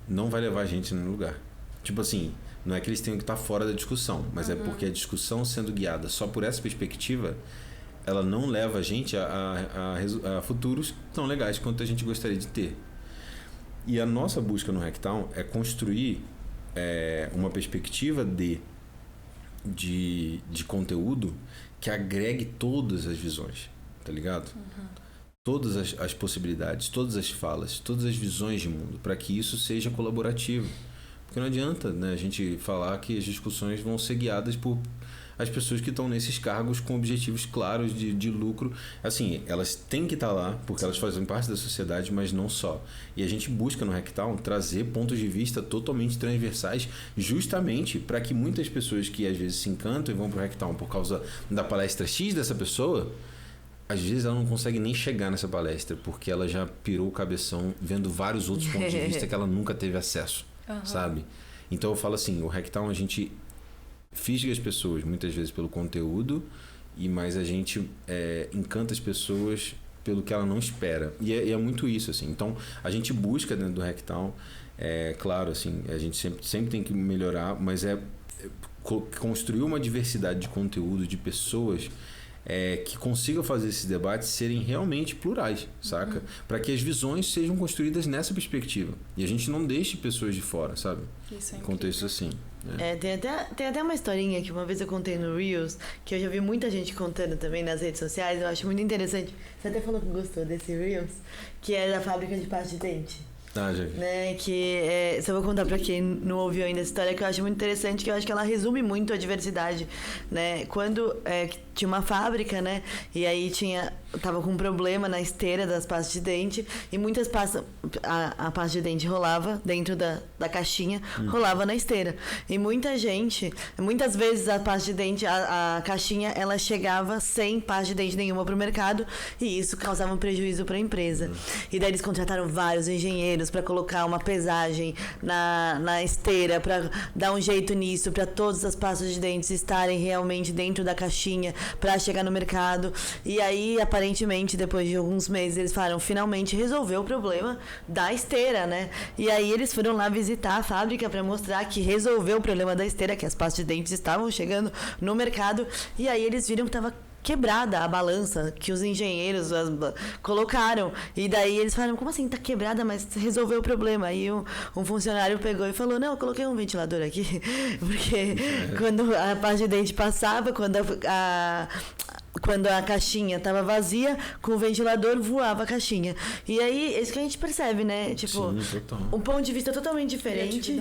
não vai levar a gente a nenhum lugar. Tipo assim, não é que eles tenham que estar fora da discussão, mas é porque a discussão sendo guiada só por essa perspectiva, ela não leva a gente a futuros tão legais quanto a gente gostaria de ter. E a nossa busca no Hacktown é construir uma perspectiva de conteúdo que agregue todas as visões, tá ligado? Todas as possibilidades, todas as falas, todas as visões de mundo, para que isso seja colaborativo. Porque não adianta, né, a gente falar que as discussões vão ser guiadas por as pessoas que estão nesses cargos com objetivos claros de lucro. Assim, elas têm que estar lá porque elas fazem parte da sociedade, mas não só. E a gente busca no Hacktown trazer pontos de vista totalmente transversais, justamente para que muitas pessoas que às vezes se encantam e vão para o Hacktown por causa da palestra X dessa pessoa, às vezes ela não consegue nem chegar nessa palestra porque ela já pirou o cabeção vendo vários outros pontos de vista que ela nunca teve acesso, sabe? Então eu falo assim, o Hacktown a gente fisga as pessoas muitas vezes pelo conteúdo mas a gente encanta as pessoas pelo que ela não espera. E é muito isso, assim. Então, a gente busca dentro do Rectal, claro, assim, a gente sempre tem que melhorar, mas construir uma diversidade de conteúdo, de pessoas que consigam fazer esses debates serem realmente plurais, saca? Para que as visões sejam construídas nessa perspectiva. E a gente não deixe pessoas de fora, sabe? Isso é em contextos assim. Tem até uma historinha que uma vez eu contei no Reels, que eu já vi muita gente contando também nas redes sociais, eu acho muito interessante. Você até falou que gostou desse Reels, que é da fábrica de pasta de dente. Já vi. Né, só vou contar pra quem não ouviu ainda essa história, que eu acho muito interessante, que eu acho que ela resume muito a diversidade, né? Quando tinha uma fábrica, né? E aí tava com um problema na esteira das pastas de dente, e muitas pastas, a pasta de dente rolava dentro da caixinha, rolava na esteira. E muitas vezes a pasta de dente, a caixinha, ela chegava sem pasta de dente nenhuma pro mercado, e isso causava um prejuízo pra empresa. E daí eles contrataram vários engenheiros para colocar uma pesagem na esteira, para dar um jeito nisso, para todas as pastas de dentes estarem realmente dentro da caixinha para chegar no mercado. E aí, aparentemente, depois de alguns meses, eles falaram, finalmente resolveu o problema da esteira, né? E aí eles foram lá visitar a fábrica para mostrar que resolveu o problema da esteira, que as pastas de dentes estavam chegando no mercado. E aí eles viram que estava quebrada a balança que os engenheiros colocaram. E daí eles falaram, como assim, tá quebrada, mas resolveu o problema. Aí um funcionário pegou e falou, não, eu coloquei um ventilador aqui, porque quando a pasta de dente passava, quando a caixinha estava vazia, com o ventilador voava a caixinha. E aí, isso que a gente percebe, né? Tipo, sim, um ponto de vista totalmente diferente,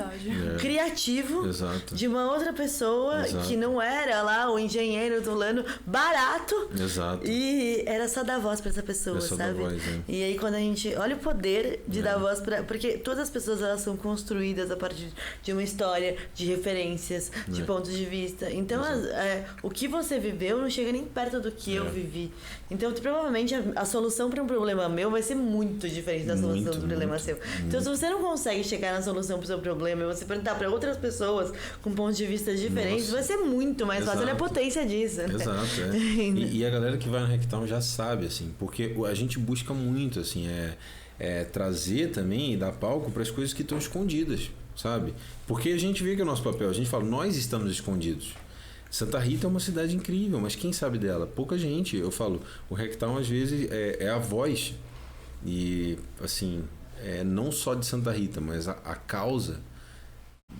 criativo, exato, de uma outra pessoa, exato, que não era lá o engenheiro do Lano, barato. Exato. E era só dar voz para essa pessoa, sabe? Voz, E aí, quando a gente olha o poder de dar voz para... Porque todas as pessoas, elas são construídas a partir de uma história, de referências, de pontos de vista. Então, o que você viveu não chega nem perto do que eu vivi. Então, provavelmente, a solução para um problema meu vai ser muito diferente da solução do problema seu. Então, se você não consegue chegar na solução para o seu problema e você perguntar para outras pessoas com pontos de vista diferentes, vai ser muito mais fácil. Olha a potência disso. Né? Exato, e a galera que vai no Rectal já sabe, assim, porque a gente busca muito, assim, trazer também e dar palco para as coisas que estão escondidas, sabe? Porque a gente vê que é o nosso papel, a gente fala, nós estamos escondidos. Santa Rita é uma cidade incrível, mas quem sabe dela? Pouca gente. Eu falo, o Rectal às vezes é a voz, e assim, não só de Santa Rita, mas a causa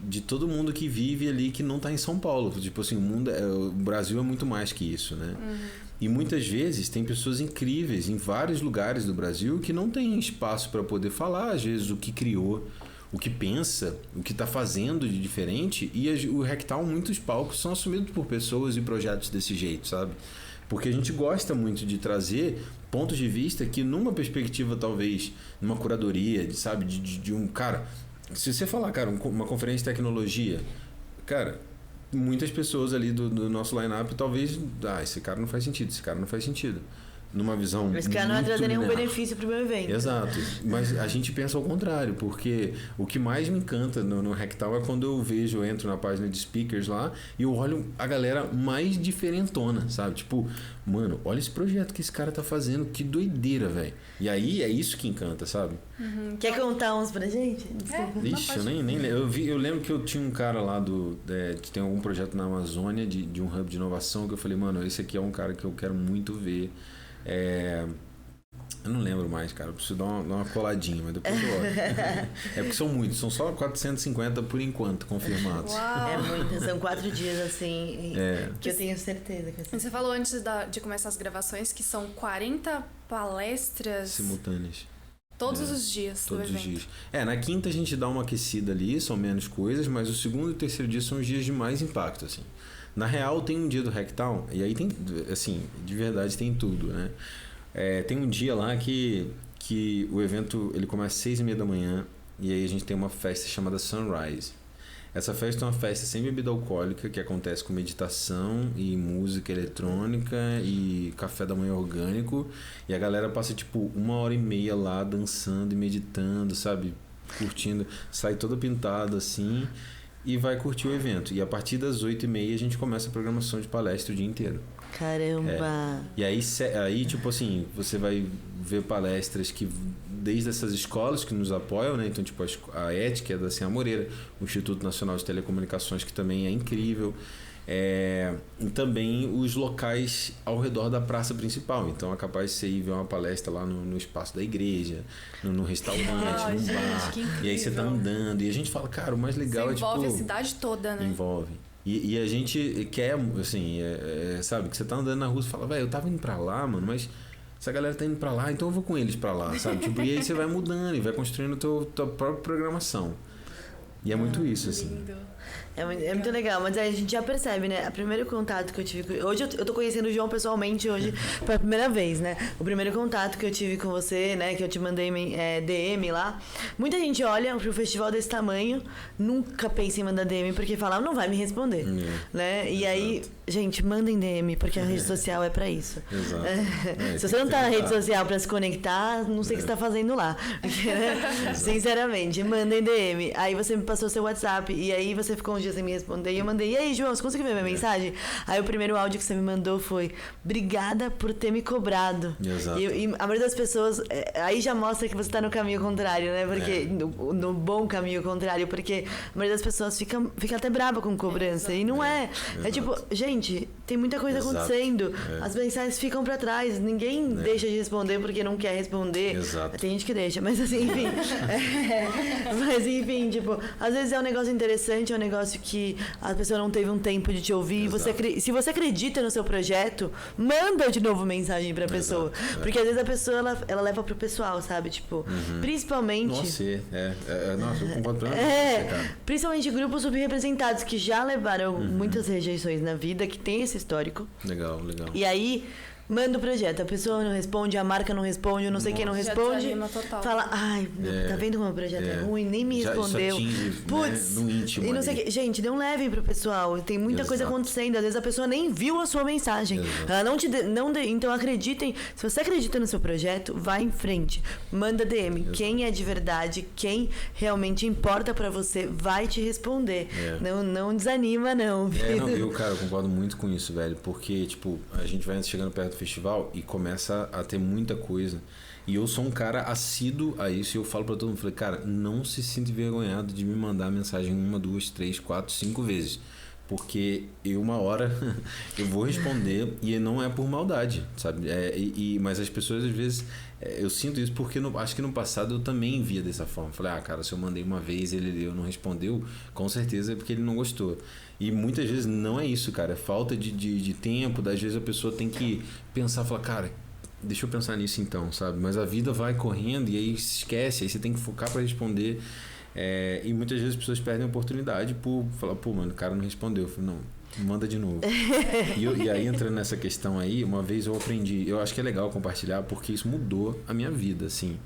de todo mundo que vive ali, que não está em São Paulo. Tipo assim, o Brasil é muito mais que isso, né? E muitas vezes tem pessoas incríveis em vários lugares do Brasil que não têm espaço para poder falar, às vezes, o que criou, o que pensa, o que está fazendo de diferente. E o Rectal, muitos palcos são assumidos por pessoas e projetos desse jeito, sabe? Porque a gente gosta muito de trazer pontos de vista que, numa perspectiva, talvez, numa curadoria, sabe? De um cara... Se você falar, cara, uma conferência de tecnologia, cara, muitas pessoas ali do nosso line-up talvez... esse cara não faz sentido, esse cara não faz sentido. Numa visão esse cara não vai trazer nenhum benefício pro meu evento. Exato. Mas a gente pensa ao contrário, porque o que mais me encanta no Rectal é quando eu entro na página de speakers lá e eu olho a galera mais diferentona, sabe? Tipo, mano, olha esse projeto que esse cara tá fazendo, que doideira, velho. E aí é isso que encanta, sabe? Quer contar uns pra gente? Ixi, eu nem lembro. Eu lembro que eu tinha um cara lá que tem algum projeto na Amazônia de um hub de inovação, que eu falei, mano, esse aqui é um cara que eu quero muito ver. Eu não lembro mais, cara. Eu preciso dar uma coladinha, mas depois eu olho. Porque são muitos, são só 450 por enquanto confirmados. Uau. Muito, são 4 dias assim, que eu tenho certeza que Você falou antes de começar as gravações que são 40 palestras simultâneas. Todos os dias. Todos os dias. Na quinta a gente dá uma aquecida ali, são menos coisas, mas o segundo e o terceiro dia são os dias de mais impacto, assim. Na real, tem um dia do Rectal, e aí tem, assim, de verdade tem tudo, né? Tem um dia lá que o evento ele começa às 6h30 da manhã, e aí a gente tem uma festa chamada Sunrise. Essa festa é uma festa sem bebida alcoólica, que acontece com meditação e música eletrônica e café da manhã orgânico, e a galera passa tipo 1h30 lá dançando e meditando, sabe? Curtindo, sai toda pintada assim, e vai curtir o evento. E a partir das 8h30 a gente começa a programação de palestra o dia inteiro. Caramba! E aí, tipo assim, você vai ver palestras que desde essas escolas que nos apoiam, né? Então, tipo, a ET, que é da Sinha Moreira, o Instituto Nacional de Telecomunicações, que também é incrível. E também os locais ao redor da praça principal. Então é capaz de você ir ver uma palestra lá no espaço da igreja, no restaurante, no bar. E aí você tá andando. E a gente fala, cara, o mais legal você é tipo... envolve a cidade toda, né? Envolve. E a gente quer, assim, sabe, que você tá andando na rua e fala, velho, eu tava indo pra lá, mano, mas essa galera tá indo pra lá, então eu vou com eles pra lá, sabe? Tipo, e aí você vai mudando e vai construindo tua própria programação. E é muito isso, assim. Lindo. É muito legal, mas aí a gente já percebe, né? O primeiro contato que eu tive... Hoje eu tô conhecendo o João pessoalmente hoje pela primeira vez, né? O primeiro contato que eu tive com você, né? Que eu te mandei DM lá. Muita gente olha pro festival desse tamanho, nunca pensa em mandar DM, porque fala, não vai me responder, né? E aí, gente, mandem DM, porque a rede social é pra isso. Exato. Se você não tá na rede social pra se conectar, não sei o que você tá fazendo lá. Porque, né? Sinceramente, mandem DM. Aí você me passou seu WhatsApp, e aí você ficou um dia sem me responder, e eu mandei, e aí, João, você conseguiu ver minha mensagem? Aí o primeiro áudio que você me mandou foi, obrigada por ter me cobrado. Exato. E a maioria das pessoas, aí já mostra que você tá no caminho contrário, né? Porque no bom caminho contrário, porque a maioria das pessoas fica até brava com cobrança, e não é. É tipo, gente, tem muita coisa acontecendo, as mensagens ficam pra trás, ninguém deixa de responder porque não quer responder. Exato. Tem gente que deixa, mas assim, enfim. Mas enfim, tipo, às vezes é um negócio interessante, é um negócio que a pessoa não teve um tempo de te ouvir. Se você acredita no seu projeto, manda de novo mensagem pra pessoa. Porque às vezes a pessoa, ela leva pro pessoal, sabe? Tipo, principalmente... Nossa, nossa, eu concordo plenamente, cara. Principalmente grupos subrepresentados que já levaram muitas rejeições na vida, que tem esse histórico. Legal. E aí... manda o projeto, a pessoa não responde, a marca não responde, eu não sei quem não responde. Fala, ai, tá vendo como o projeto é ruim? Nem me respondeu. Putz, no íntimo e não sei o que. Gente, não levem pro pessoal. Tem muita coisa acontecendo. Às vezes a pessoa nem viu a sua mensagem. Ela não te então acreditem. Se você acredita no seu projeto, vai em frente. Manda DM. Quem é de verdade, quem realmente importa pra você, vai te responder. Não desanima, não. Eu concordo muito com isso, velho. Porque, tipo, a gente vai chegando perto do festival e começa a ter muita coisa. E eu sou um cara assíduo a isso e eu falo pra todo mundo, falei, cara, não se sinta envergonhado de me mandar mensagem 1, 2, 3, 4, 5 vezes. Porque uma hora eu vou responder e não é por maldade, sabe? Mas as pessoas às vezes, eu sinto isso porque acho que no passado eu também via dessa forma. Falei, cara, se eu mandei uma vez e ele não respondeu, com certeza é porque ele não gostou. E muitas vezes não é isso, cara. É falta de tempo. Às vezes a pessoa tem que pensar, falar, cara, deixa eu pensar nisso então, sabe? Mas a vida vai correndo e aí se esquece. Aí você tem que focar para responder. E muitas vezes as pessoas perdem a oportunidade por falar, pô, mano, o cara não respondeu. Eu falei, não, manda de novo. E aí, entrando nessa questão aí, uma vez eu aprendi. Eu acho que é legal compartilhar porque isso mudou a minha vida, assim.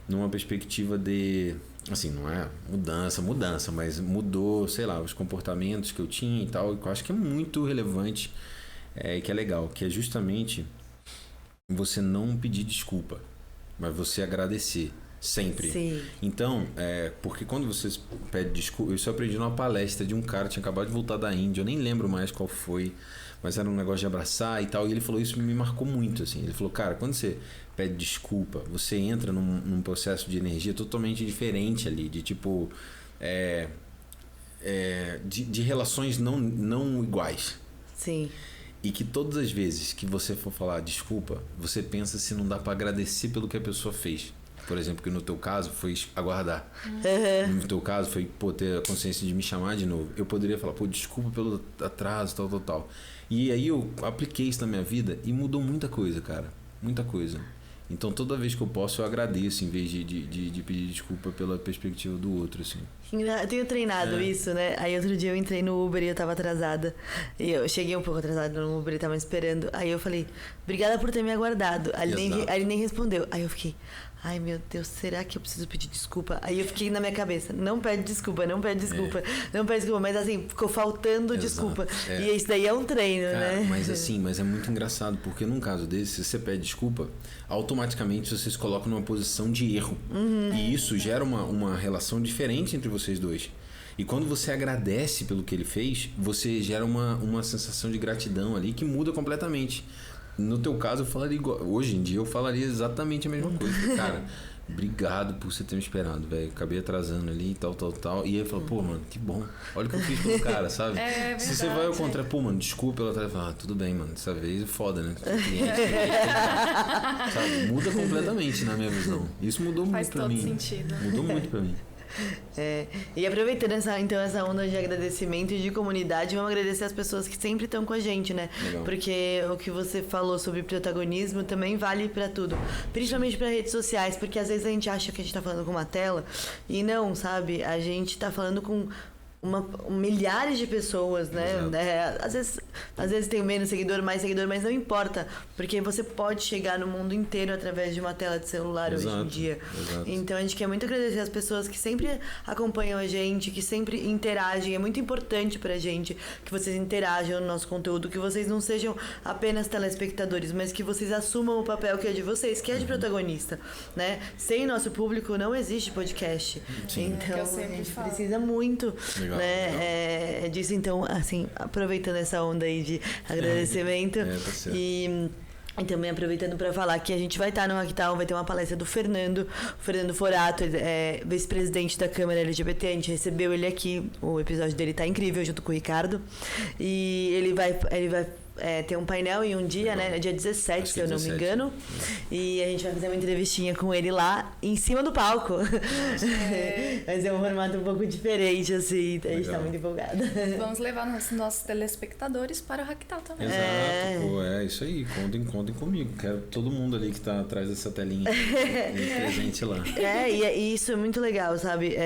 Numa perspectiva de... assim, não é mudança, mas mudou, sei lá, os comportamentos que eu tinha e tal, que eu acho que é muito relevante e que é legal, que é justamente você não pedir desculpa, mas você agradecer, sempre. Sim. Então, porque quando você pede desculpa, isso eu aprendi numa palestra de um cara que tinha acabado de voltar da Índia, eu nem lembro mais qual foi, mas era um negócio de abraçar e tal, e ele falou, isso me marcou muito, assim, ele falou, cara, quando você pede desculpa, você entra num processo de energia totalmente diferente ali, de tipo de relações não iguais. Sim. E que todas as vezes que você for falar desculpa, você pensa se não dá para agradecer pelo que a pessoa fez. Por exemplo, que no teu caso foi aguardar. No teu caso foi ter a consciência de me chamar de novo. Eu poderia falar, desculpa pelo atraso, tal. E aí eu apliquei isso na minha vida e mudou muita coisa, cara. Muita coisa. Então toda vez que eu posso eu agradeço em vez de pedir desculpa pela perspectiva do outro, assim. Eu tenho treinado isso, né? Aí outro dia eu entrei no Uber e eu tava atrasada. E eu cheguei um pouco atrasada no Uber e tava me esperando. Aí eu falei, obrigada por ter me aguardado. Aí ele nem respondeu. Aí eu fiquei, ai meu Deus, será que eu preciso pedir desculpa? Aí eu fiquei na minha cabeça, não pede desculpa. Mas assim, ficou faltando desculpa. E isso daí é um treino, né? Mas é muito engraçado, porque num caso desse, se você pede desculpa, automaticamente você se coloca numa posição de erro. E isso gera uma relação diferente entre vocês dois. E quando você agradece pelo que ele fez, você gera uma sensação de gratidão ali que muda completamente. No teu caso, eu falaria hoje em dia eu falaria exatamente a mesma coisa. Cara, obrigado por você ter me esperado, velho. Acabei atrasando ali e tal. E aí fala, pô, mano, que bom. Olha o que eu fiz pelo cara, sabe? Se você vai ao contrário, pô, mano, desculpa, ela fala, tudo bem, mano, dessa vez é foda, né? Sabe? Muda completamente na minha visão. Isso mudou muito pra mim. Faz todo sentido. Mudou muito pra mim. E aproveitando essa onda de agradecimento e de comunidade, vamos agradecer as pessoas que sempre estão com a gente, né? Legal. Porque o que você falou sobre protagonismo também vale pra tudo, principalmente pra redes sociais, porque às vezes a gente acha que a gente tá falando com uma tela e não, sabe? A gente tá falando com milhares de pessoas, né? Às vezes tem menos seguidor, mais seguidor, mas não importa, porque você pode chegar no mundo inteiro através de uma tela de celular hoje em dia. Exato. Então a gente quer muito agradecer as pessoas que sempre acompanham a gente, que sempre interagem. É muito importante pra gente que vocês interajam no nosso conteúdo, que vocês não sejam apenas telespectadores, mas que vocês assumam o papel que é de vocês, que é de protagonista, né? Sem nosso público não existe podcast. Sim. Então Eu sempre a gente falo. precisa muito, Legal, né? Disso. Então, assim, aproveitando essa onda aí de agradecimento tá certo. e também aproveitando para falar que a gente vai estar no Hacktown, vai ter uma palestra do Fernando Forato, vice-presidente da Câmara LGBT. A gente recebeu ele aqui, o episódio dele tá incrível, junto com o Ricardo. E ele vai ter um painel em um dia, né? Dia 17, se eu não me engano. E a gente vai fazer uma entrevistinha com ele lá, em cima do palco. Vai ser um formato um pouco diferente, assim. A gente tá muito empolgada. Vamos levar nossos telespectadores para o Hacktown também. Exato, pô, é isso aí. Contem comigo. Quero todo mundo ali que tá atrás dessa telinha presente lá. E isso é muito legal, sabe?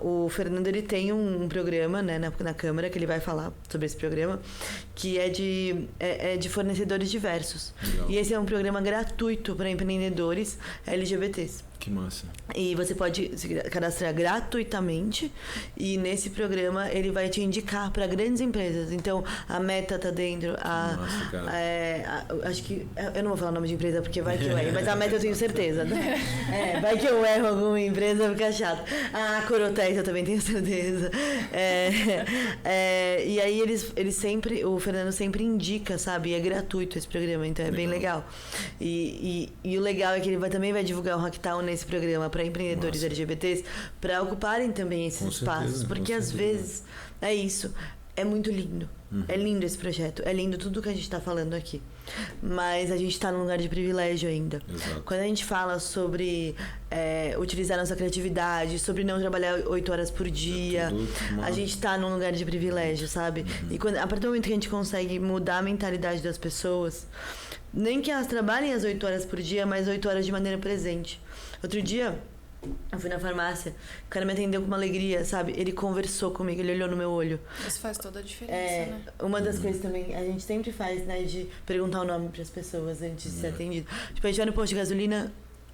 O Fernando, ele tem um programa, né, na Câmara, que ele vai falar sobre esse programa, que é de fornecedores diversos. Legal. E esse é um programa gratuito para empreendedores LGBTs. Que massa. E você pode se cadastrar gratuitamente, e nesse programa ele vai te indicar para grandes empresas. Então a Meta tá dentro, Nossa, cara. acho que eu não vou falar o nome de empresa porque vai que eu erro, mas a Meta eu tenho certeza, né? Vai que eu erro alguma empresa, fica chato. A Corotex eu também tenho certeza. E aí eles sempre, o Fernando sempre indica, sabe? E é gratuito esse programa, então é bem legal. E o legal é que ele também vai divulgar o Hacktown nesse programa para empreendedores LGBTs, para ocuparem também esses espaços, porque às vezes é isso, é muito lindo. É lindo esse projeto, é lindo tudo que a gente tá falando aqui, mas a gente tá num lugar de privilégio ainda. Exato. Quando a gente fala sobre utilizar nossa criatividade, sobre não trabalhar 8 horas por dia, a gente tá num lugar de privilégio, sabe? E a partir do momento que a gente consegue mudar a mentalidade das pessoas, nem que elas trabalhem as 8 horas por dia, mas 8 horas de maneira presente. Outro dia, eu fui na farmácia, o cara me atendeu com uma alegria, sabe? Ele conversou comigo, ele olhou no meu olho. Isso faz toda a diferença, né? Uma das coisas também, a gente sempre faz, né? De perguntar o nome pras pessoas antes de ser atendido. Tipo, a gente vai no posto de gasolina,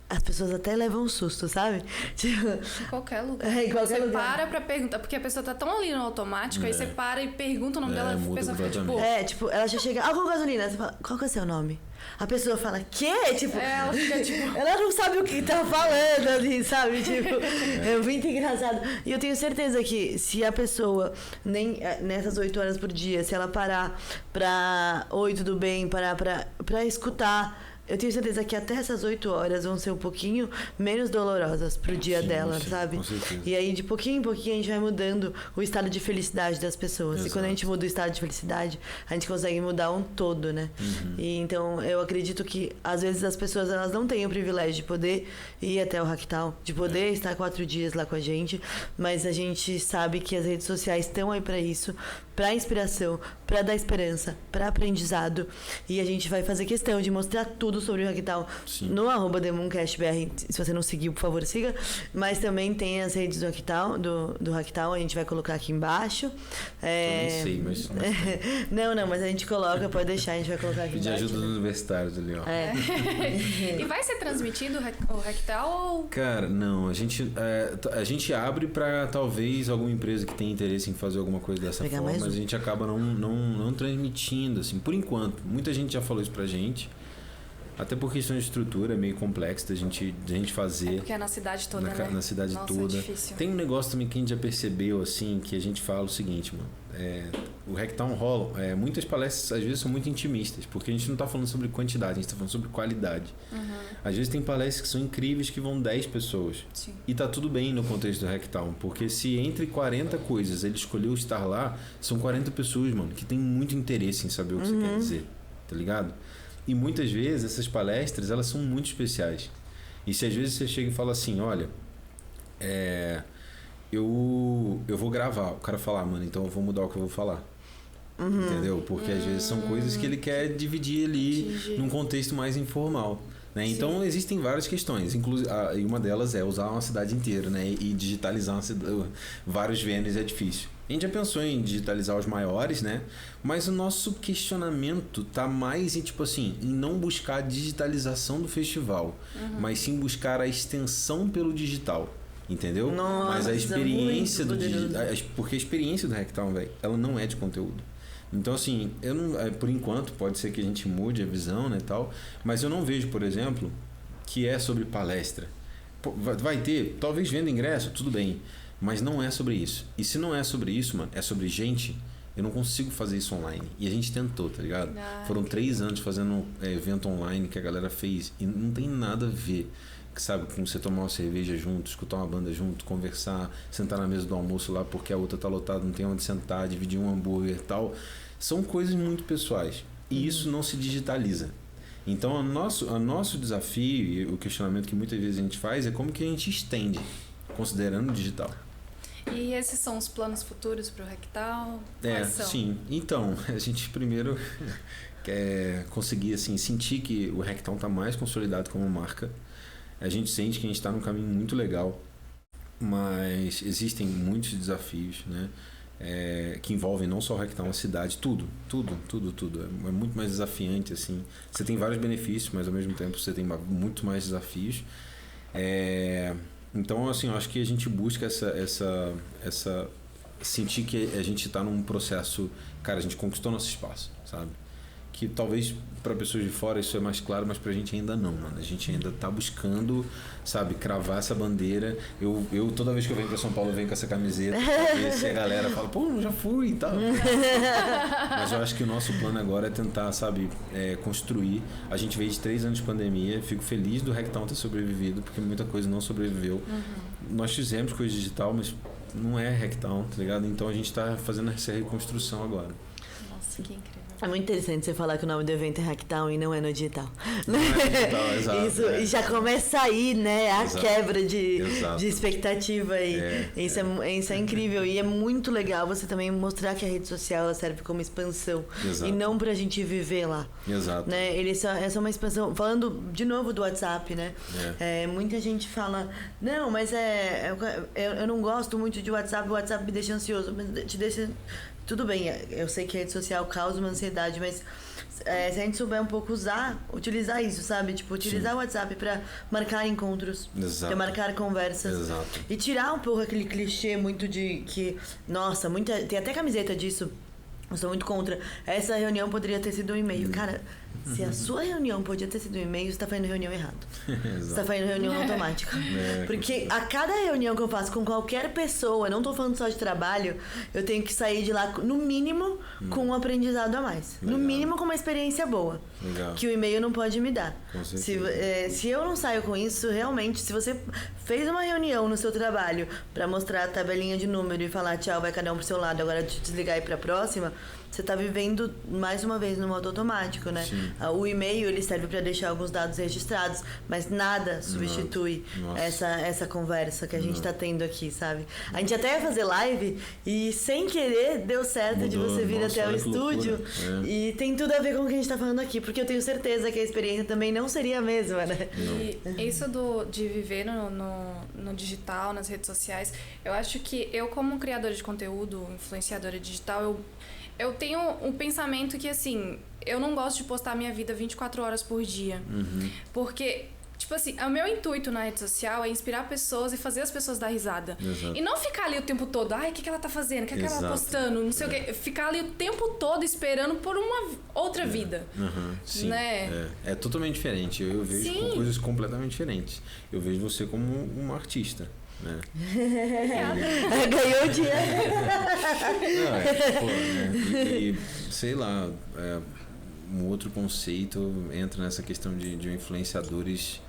as pessoas até levam um susto, sabe? Tipo, em qualquer lugar. Em qualquer você lugar. para pra perguntar, porque a pessoa tá tão ali no automático, aí você para e pergunta o nome dela, a pessoa fica tipo... ela já chega, com gasolina, você fala, qual que é o seu nome? A pessoa fala, quê? Tipo, ela fica tipo... ela não sabe o que tá falando ali, sabe? Tipo, é muito engraçado. E eu tenho certeza que se a pessoa, nem nessas 8 horas por dia, se ela parar pra oi, tudo bem, parar pra escutar, eu tenho certeza que até essas 8 horas vão ser um pouquinho menos dolorosas pro dia dela, sabe? Com certeza. E aí, de pouquinho em pouquinho, a gente vai mudando o estado de felicidade das pessoas. Exato. E quando a gente muda o estado de felicidade, a gente consegue mudar um todo, né? E então, eu acredito que, às vezes, as pessoas, elas não têm o privilégio de poder ir até o Hacktown, de poder estar 4 dias lá com a gente, mas a gente sabe que as redes sociais estão aí pra isso, pra inspiração, pra dar esperança, pra aprendizado. E a gente vai fazer questão de mostrar tudo sobre o Hacktown no @TheMooncastBR. Se você não seguiu, por favor, siga. Mas também tem as redes do Hacktown, do Hacktown, a gente vai colocar aqui embaixo. Eu nem sei, mas... Não, mas a gente coloca, pode deixar, a gente vai colocar aqui Pedir embaixo. ajuda dos universitários ali, ó. E vai ser transmitido o Hacktown ou... Cara, não, a gente abre pra talvez alguma empresa que tenha interesse em fazer alguma coisa dessa forma, mas a gente acaba não transmitindo, assim, por enquanto. Muita gente já falou isso pra gente. Até por questão de estrutura, é meio complexo da gente fazer. Porque é na cidade toda, né? Na cidade toda. É difícil. Tem um negócio também que a gente já percebeu, assim, que a gente fala o seguinte, mano. O Hacktown rola, muitas palestras às vezes são muito intimistas, porque a gente não tá falando sobre quantidade, a gente tá falando sobre qualidade. Às vezes tem palestras que são incríveis que vão 10 pessoas. Sim. E tá tudo bem no contexto do Hacktown, porque se entre 40 coisas ele escolheu estar lá, são 40 pessoas, mano, que tem muito interesse em saber o que você quer dizer, tá ligado? E muitas vezes essas palestras, elas são muito especiais. E se às vezes você chega e fala assim, olha, eu vou gravar, o cara fala, mano, então eu vou mudar o que eu vou falar. Entendeu? Porque às vezes são coisas que ele quer dividir ali num contexto mais informal. Né? Então existem várias questões, e uma delas é usar uma cidade inteira, né? E digitalizar vários VNs é difícil. A gente já pensou em digitalizar os maiores, né? Mas o nosso questionamento tá mais em, tipo assim, em não buscar a digitalização do festival, mas sim buscar a extensão pelo digital. Entendeu? Nossa, mas a experiência do digital, porque a experiência do Hacktown, velho, ela não é de conteúdo. Então, assim, eu não, por enquanto, pode ser que a gente mude a visão, né, tal, mas eu não vejo, por exemplo, que é sobre palestra. Vai ter, talvez venda ingresso, tudo bem, mas não é sobre isso. E se não é sobre isso, mano, é sobre gente, eu não consigo fazer isso online. E a gente tentou, tá ligado? Foram 3 anos fazendo evento online que a galera fez e não tem nada a ver. Sabe, com você tomar uma cerveja junto, escutar uma banda junto, conversar, sentar na mesa do almoço lá porque a outra tá lotada, não tem onde sentar, dividir um hambúrguer e tal. São coisas muito pessoais. E isso não se digitaliza. Então, o nosso desafio e o questionamento que muitas vezes a gente faz é como que a gente estende, considerando o digital. E esses são os planos futuros para o Hacktown? Quais são? Sim. Então, a gente primeiro quer conseguir assim, sentir que o Hacktown está mais consolidado como marca. A gente sente que a gente está num caminho muito legal, mas existem muitos desafios, né? Que envolvem não só o Hacktown, a cidade, tudo. É muito mais desafiante, assim. Você tem vários benefícios, mas ao mesmo tempo você tem muito mais desafios. Então, assim, eu acho que a gente busca essa sentir que a gente está num processo, cara, a gente conquistou nosso espaço, sabe? Que talvez para pessoas de fora isso é mais claro, mas pra gente ainda não, mano. A gente ainda tá buscando, sabe, cravar essa bandeira. Eu toda vez que eu venho pra São Paulo, eu venho com essa camiseta. E a galera fala, pô, já fui e tal. Mas eu acho que o nosso plano agora é tentar, sabe, construir. A gente veio de 3 anos de pandemia. Fico feliz do Hacktown ter sobrevivido, porque muita coisa não sobreviveu. Nós fizemos coisa digital, mas não é Hacktown, tá ligado? Então a gente tá fazendo essa reconstrução agora. Nossa, que incrível. É muito interessante você falar que o nome do evento é Hacktown e não é no digital. Não é no digital, exato. Isso, e já começa aí, né? A quebra de expectativa aí. Isso é incrível. E é muito legal você também mostrar que a rede social ela serve como expansão. Exato. E não pra gente viver lá. Exato. Né? Ele é só uma expansão. Falando de novo do WhatsApp, né? Muita gente fala, não, mas eu não gosto muito de WhatsApp, o WhatsApp me deixa ansioso. Mas te deixa... Tudo bem, eu sei que a rede social causa uma ansiedade, mas se a gente souber um pouco utilizar isso, sabe? Tipo, utilizar o WhatsApp pra marcar encontros, pra marcar conversas. Exato. E tirar um pouco aquele clichê muito de que, nossa, tem até camiseta disso. Eu sou muito contra. Essa reunião poderia ter sido um e-mail. Cara, se a sua reunião podia ter sido um e-mail, você tá fazendo reunião errado. Você tá fazendo reunião automática. Porque a cada reunião que eu faço com qualquer pessoa, não tô falando só de trabalho, eu tenho que sair de lá, no mínimo, com um aprendizado a mais. Legal. No mínimo, com uma experiência boa. Legal. Que o e-mail não pode me dar. Com certeza. Se eu não saio com isso, realmente, se você fez uma reunião no seu trabalho pra mostrar a tabelinha de número e falar tchau, vai cada um pro seu lado, agora te desligar e ir pra próxima, você tá vivendo, mais uma vez, no modo automático, né? Sim. O e-mail, ele serve para deixar alguns dados registrados, mas nada substitui essa conversa que a gente tá tendo aqui, sabe? A gente até ia fazer live e, sem querer, deu certo de você vir até o estúdio. E tem tudo a ver com o que a gente tá falando aqui, porque eu tenho certeza que a experiência também não seria a mesma, né? E isso de viver no digital, nas redes sociais, eu acho que eu, como criadora de conteúdo, influenciadora digital, eu tenho um pensamento que, assim, eu não gosto de postar minha vida 24 horas por dia. Porque, Tipo assim, o meu intuito na rede social é inspirar pessoas e fazer as pessoas dar risada. Exato. E não ficar ali o tempo todo, ai, o que ela tá fazendo? O que ela tá postando? Não sei o quê. Ficar ali o tempo todo esperando por uma outra vida. Sim. Né? É totalmente diferente. Eu vejo com coisas completamente diferentes. Eu vejo você como uma artista. Né? Ganhou o dia. E sei lá, um outro conceito entra nessa questão de influenciadores,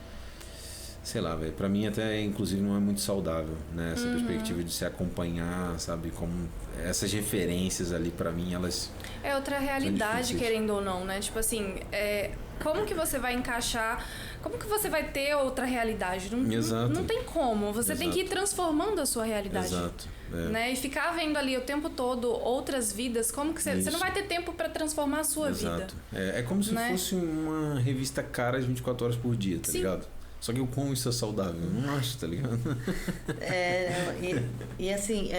sei lá, velho, pra mim até inclusive não é muito saudável, né? Essa perspectiva de se acompanhar, sabe, como essas referências ali pra mim, elas é outra realidade, querendo ou não, né? Tipo assim, como que você vai encaixar, como que você vai ter outra realidade? Não tem como, você tem que ir transformando a sua realidade. Exato. Né? E ficar vendo ali o tempo todo outras vidas, como que você não vai ter tempo pra transformar a sua vida. É como se fosse uma revista Caras 24 horas por dia, tá ligado? Só que o quão isso é saudável? Eu não acho, tá ligado? E assim,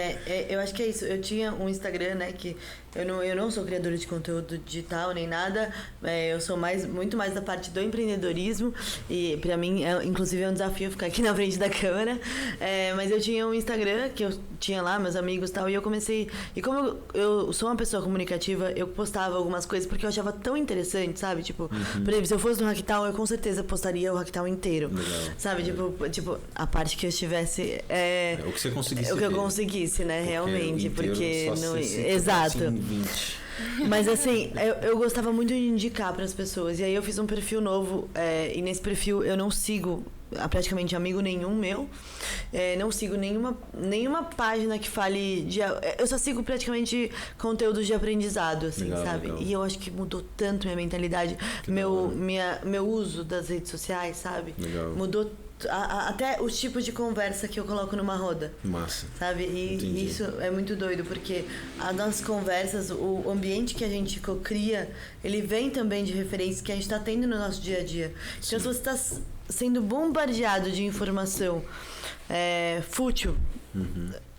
eu acho que é isso. Eu tinha um Instagram, né, que eu não sou criadora de conteúdo digital nem nada. Eu sou muito mais da parte do empreendedorismo. E pra mim, inclusive, é um desafio ficar aqui na frente da câmera. Mas eu tinha um Instagram que eu tinha lá, meus amigos e tal. E eu comecei... E como eu sou uma pessoa comunicativa, eu postava algumas coisas porque eu achava tão interessante, sabe? Tipo, por exemplo, se eu fosse no Hacktown, eu com certeza postaria o Hacktown inteiro. Legal. Sabe? Tipo, a parte que eu estivesse... o que você conseguisse. O que eu conseguisse, né? Realmente. Porque não... Exato. Mas assim, eu gostava muito de indicar para as pessoas. E aí eu fiz um perfil novo. E nesse perfil eu não sigo praticamente amigo nenhum meu. Não sigo nenhuma página que fale de... Eu só sigo praticamente conteúdos de aprendado, assim, legal, sabe? Legal. E eu acho que mudou tanto minha mentalidade, meu uso das redes sociais, sabe? Legal. Mudou até os tipos de conversa que eu coloco numa roda. Massa. Sabe? E isso é muito doido, porque as nossas conversas, o ambiente que a gente cria, ele vem também de referências que a gente está tendo no nosso dia a dia. Então, se você está sendo bombardeado de informação fútil,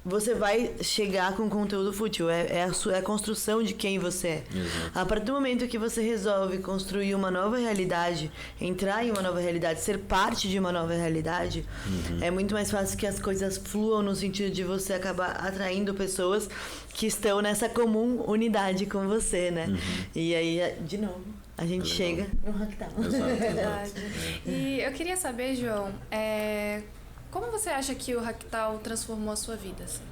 você vai chegar com conteúdo fútil. É a construção de quem você é. Exato. A partir do momento que você resolve construir uma nova realidade, entrar em uma nova realidade, ser parte de uma nova realidade, é muito mais fácil que as coisas fluam no sentido de você acabar atraindo pessoas que estão nessa comum unidade com você, né? E aí, de novo, a gente chega no Hacktown. Exato. E eu queria saber, João, como você acha que o Hacktown transformou a sua vida? Assim?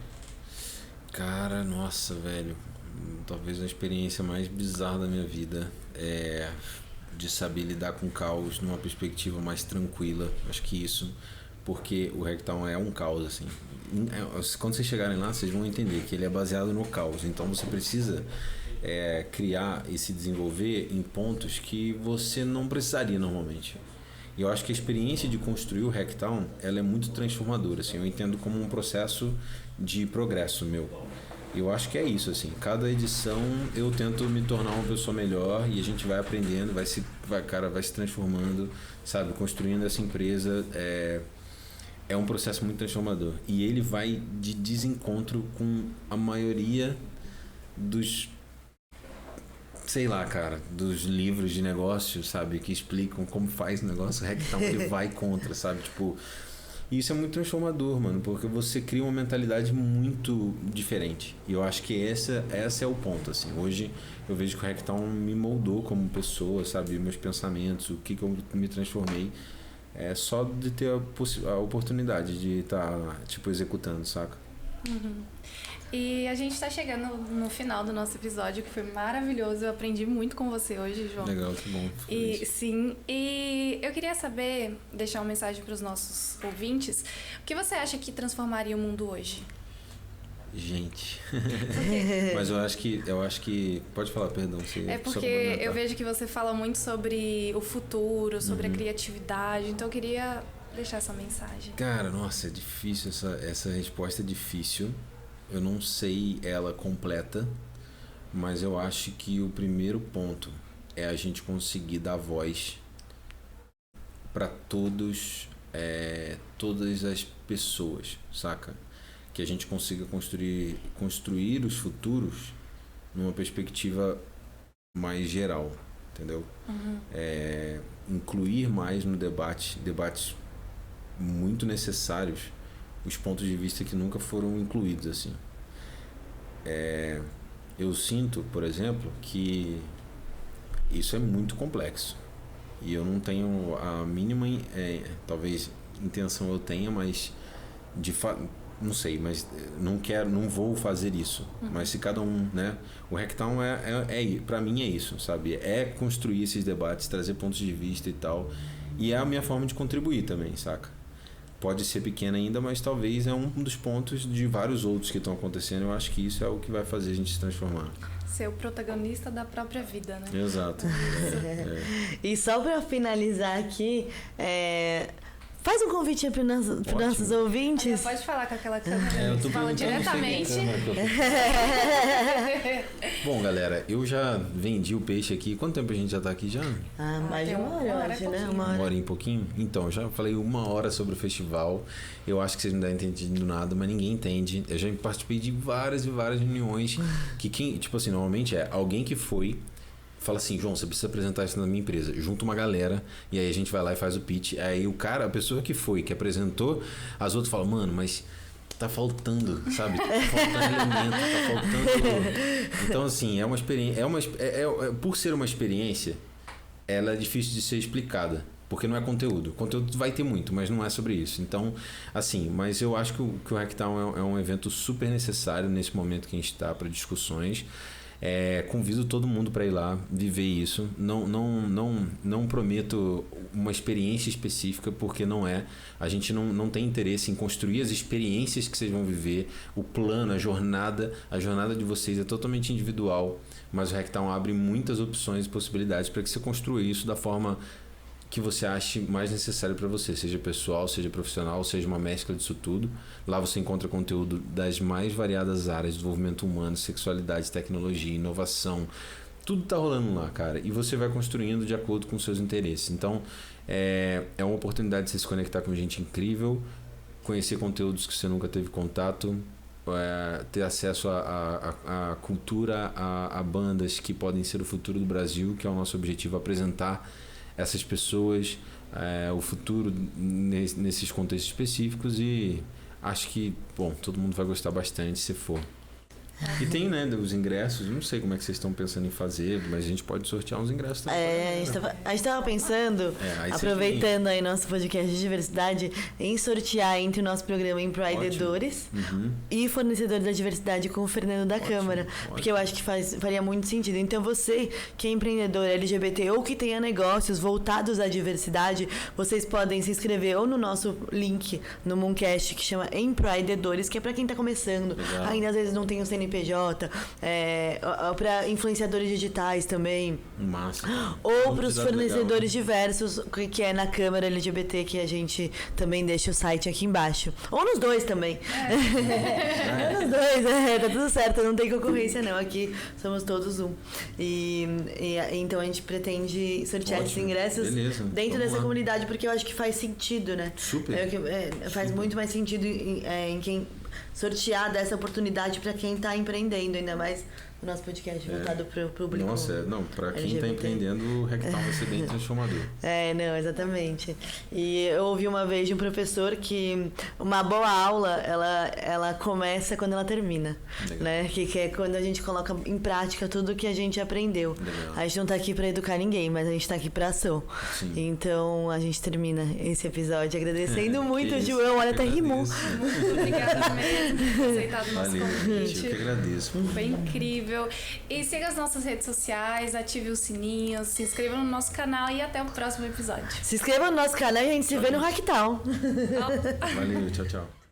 Cara, nossa, velho. Talvez a experiência mais bizarra da minha vida é de saber lidar com caos numa perspectiva mais tranquila. Acho que isso, porque o Hacktown é um caos, assim. Quando vocês chegarem lá, vocês vão entender que ele é baseado no caos. Então você precisa criar e se desenvolver em pontos que você não precisaria normalmente. E eu acho que a experiência de construir o Hacktown, ela é muito transformadora, assim. Eu entendo como um processo de progresso meu. Eu acho que é isso, assim. Cada edição eu tento me tornar uma pessoa melhor e a gente vai aprendendo, vai se transformando, sabe? Construindo essa empresa. É um processo muito transformador. E ele vai de desencontro com a maioria dos... sei lá, cara, dos livros de negócio, sabe, que explicam como faz o negócio, o Hacktown ele vai contra, sabe, tipo, e isso é muito transformador, mano, porque você cria uma mentalidade muito diferente, e eu acho que essa é o ponto, assim. Hoje eu vejo que o Hacktown me moldou como pessoa, sabe, meus pensamentos, o que eu me transformei, só de ter a oportunidade de estar, tipo, executando, saca? E a gente tá chegando no final do nosso episódio, que foi maravilhoso. Eu aprendi muito com você hoje, João. Legal, que bom. E eu queria saber, deixar uma mensagem para os nossos ouvintes. O que você acha que transformaria o mundo hoje? Gente. Mas eu acho que... Pode falar, perdão. É porque eu vejo que você fala muito sobre o futuro, sobre a criatividade. Então eu queria deixar essa mensagem. Cara, nossa, é difícil. Essa resposta é difícil. Eu não sei ela completa, mas eu acho que o primeiro ponto é a gente conseguir dar voz para todas as pessoas, saca? Que a gente consiga construir os futuros numa perspectiva mais geral, entendeu? incluir mais no debate, debates muito necessários, os pontos de vista que nunca foram incluídos, assim. Eu sinto, por exemplo, que isso é muito complexo e eu não tenho a mínima, talvez intenção eu tenha, mas de fato, não sei, mas não vou fazer isso. Mas se cada um, né? O Hacktown para mim é isso, sabe? É construir esses debates, trazer pontos de vista e tal, e é a minha forma de contribuir também, saca? Pode ser pequena ainda, mas talvez é um dos pontos de vários outros que estão acontecendo. Eu acho que isso é o que vai fazer a gente se transformar. Ser o protagonista da própria vida, né? Exato. E só para finalizar aqui, faz um convite para os nossos ouvintes. Pode falar com aquela câmera, eu tô fala diretamente. Bom, galera, eu já vendi o peixe aqui. Quanto tempo a gente já tá aqui já? Mais de uma hora, né? Uma hora e pouquinho? Então, já falei 1 hora sobre o festival. Eu acho que vocês não devem ter entendido nada, mas ninguém entende. Eu já participei de várias e várias reuniões que tipo assim, normalmente alguém que foi fala assim, João, você precisa apresentar isso na minha empresa. Junta uma galera e aí a gente vai lá e faz o pitch. Aí a pessoa que apresentou, as outras falam, mano, mas tá faltando, sabe? Tá faltando elemento, tá faltando... Então, assim, é uma experiência... por ser uma experiência, ela é difícil de ser explicada. Porque não é conteúdo. Conteúdo vai ter muito, mas não é sobre isso. Então, assim, mas eu acho que o Hacktown é um evento super necessário nesse momento que a gente está para discussões. Convido todo mundo para ir lá, viver isso. Não prometo uma experiência específica, porque não é. A gente não tem interesse em construir as experiências que vocês vão viver. O plano, a jornada de vocês é totalmente individual, mas o Hacktown abre muitas opções e possibilidades para que você construa isso da forma que você ache mais necessário para você, seja pessoal, seja profissional, seja uma mescla disso tudo. Lá você encontra conteúdo das mais variadas áreas, desenvolvimento humano, sexualidade, tecnologia, inovação, tudo tá rolando lá, cara, e você vai construindo de acordo com os seus interesses. Então, é uma oportunidade de você se conectar com gente incrível, conhecer conteúdos que você nunca teve contato, ter acesso a cultura, a bandas que podem ser o futuro do Brasil, que é o nosso objetivo, apresentar essas pessoas, o futuro nesses contextos específicos, e acho que, todo mundo vai gostar bastante se for. E tem, né, os ingressos, não sei como é que vocês estão pensando em fazer, mas a gente pode sortear uns ingressos também. A gente tava pensando, aproveitando aí nosso podcast de diversidade, em sortear entre o nosso programa Empreendedores e Fornecedores da Diversidade com o Fernando da Câmara. Porque eu acho que faria muito sentido. Então você que é empreendedor LGBT ou que tenha negócios voltados à diversidade, vocês podem se inscrever ou no nosso link no Mooncast, que chama Empreendedores, que é pra quem tá começando. Legal. Ainda às vezes não tem o CNPJ, para influenciadores digitais também. Massa. Ou para os fornecedores diversos, que é na Câmara LGBT, que a gente também deixa o site aqui embaixo. Ou nos dois também. Nos dois, tá tudo certo, não tem concorrência não. Aqui somos todos um. E então a gente pretende sortear esses ingressos dentro dessa comunidade, porque eu acho que faz sentido, né? Super. Faz muito mais sentido em quem sortear dessa oportunidade para quem está empreendendo, ainda mais o nosso podcast voltado para o público. Nossa, para quem está empreendendo, o Hacktown vai ser bem transformador. Não, exatamente. E eu ouvi uma vez de um professor que uma boa aula, ela começa quando ela termina. Legal. Né? Que é quando a gente coloca em prática tudo que a gente aprendeu. Legal. A gente não está aqui para educar ninguém, mas a gente está aqui para ação. Sim. Então a gente termina esse episódio agradecendo muito, João. Olha, até rimou. Muito obrigada mesmo por ter aceitado o nosso convite. Eu que agradeço. Foi incrível. E siga as nossas redes sociais, ative o sininho, se inscreva no nosso canal e até o próximo episódio. Se inscreva no nosso canal e a gente se vê no Hacktown. Valeu, tchau, tchau.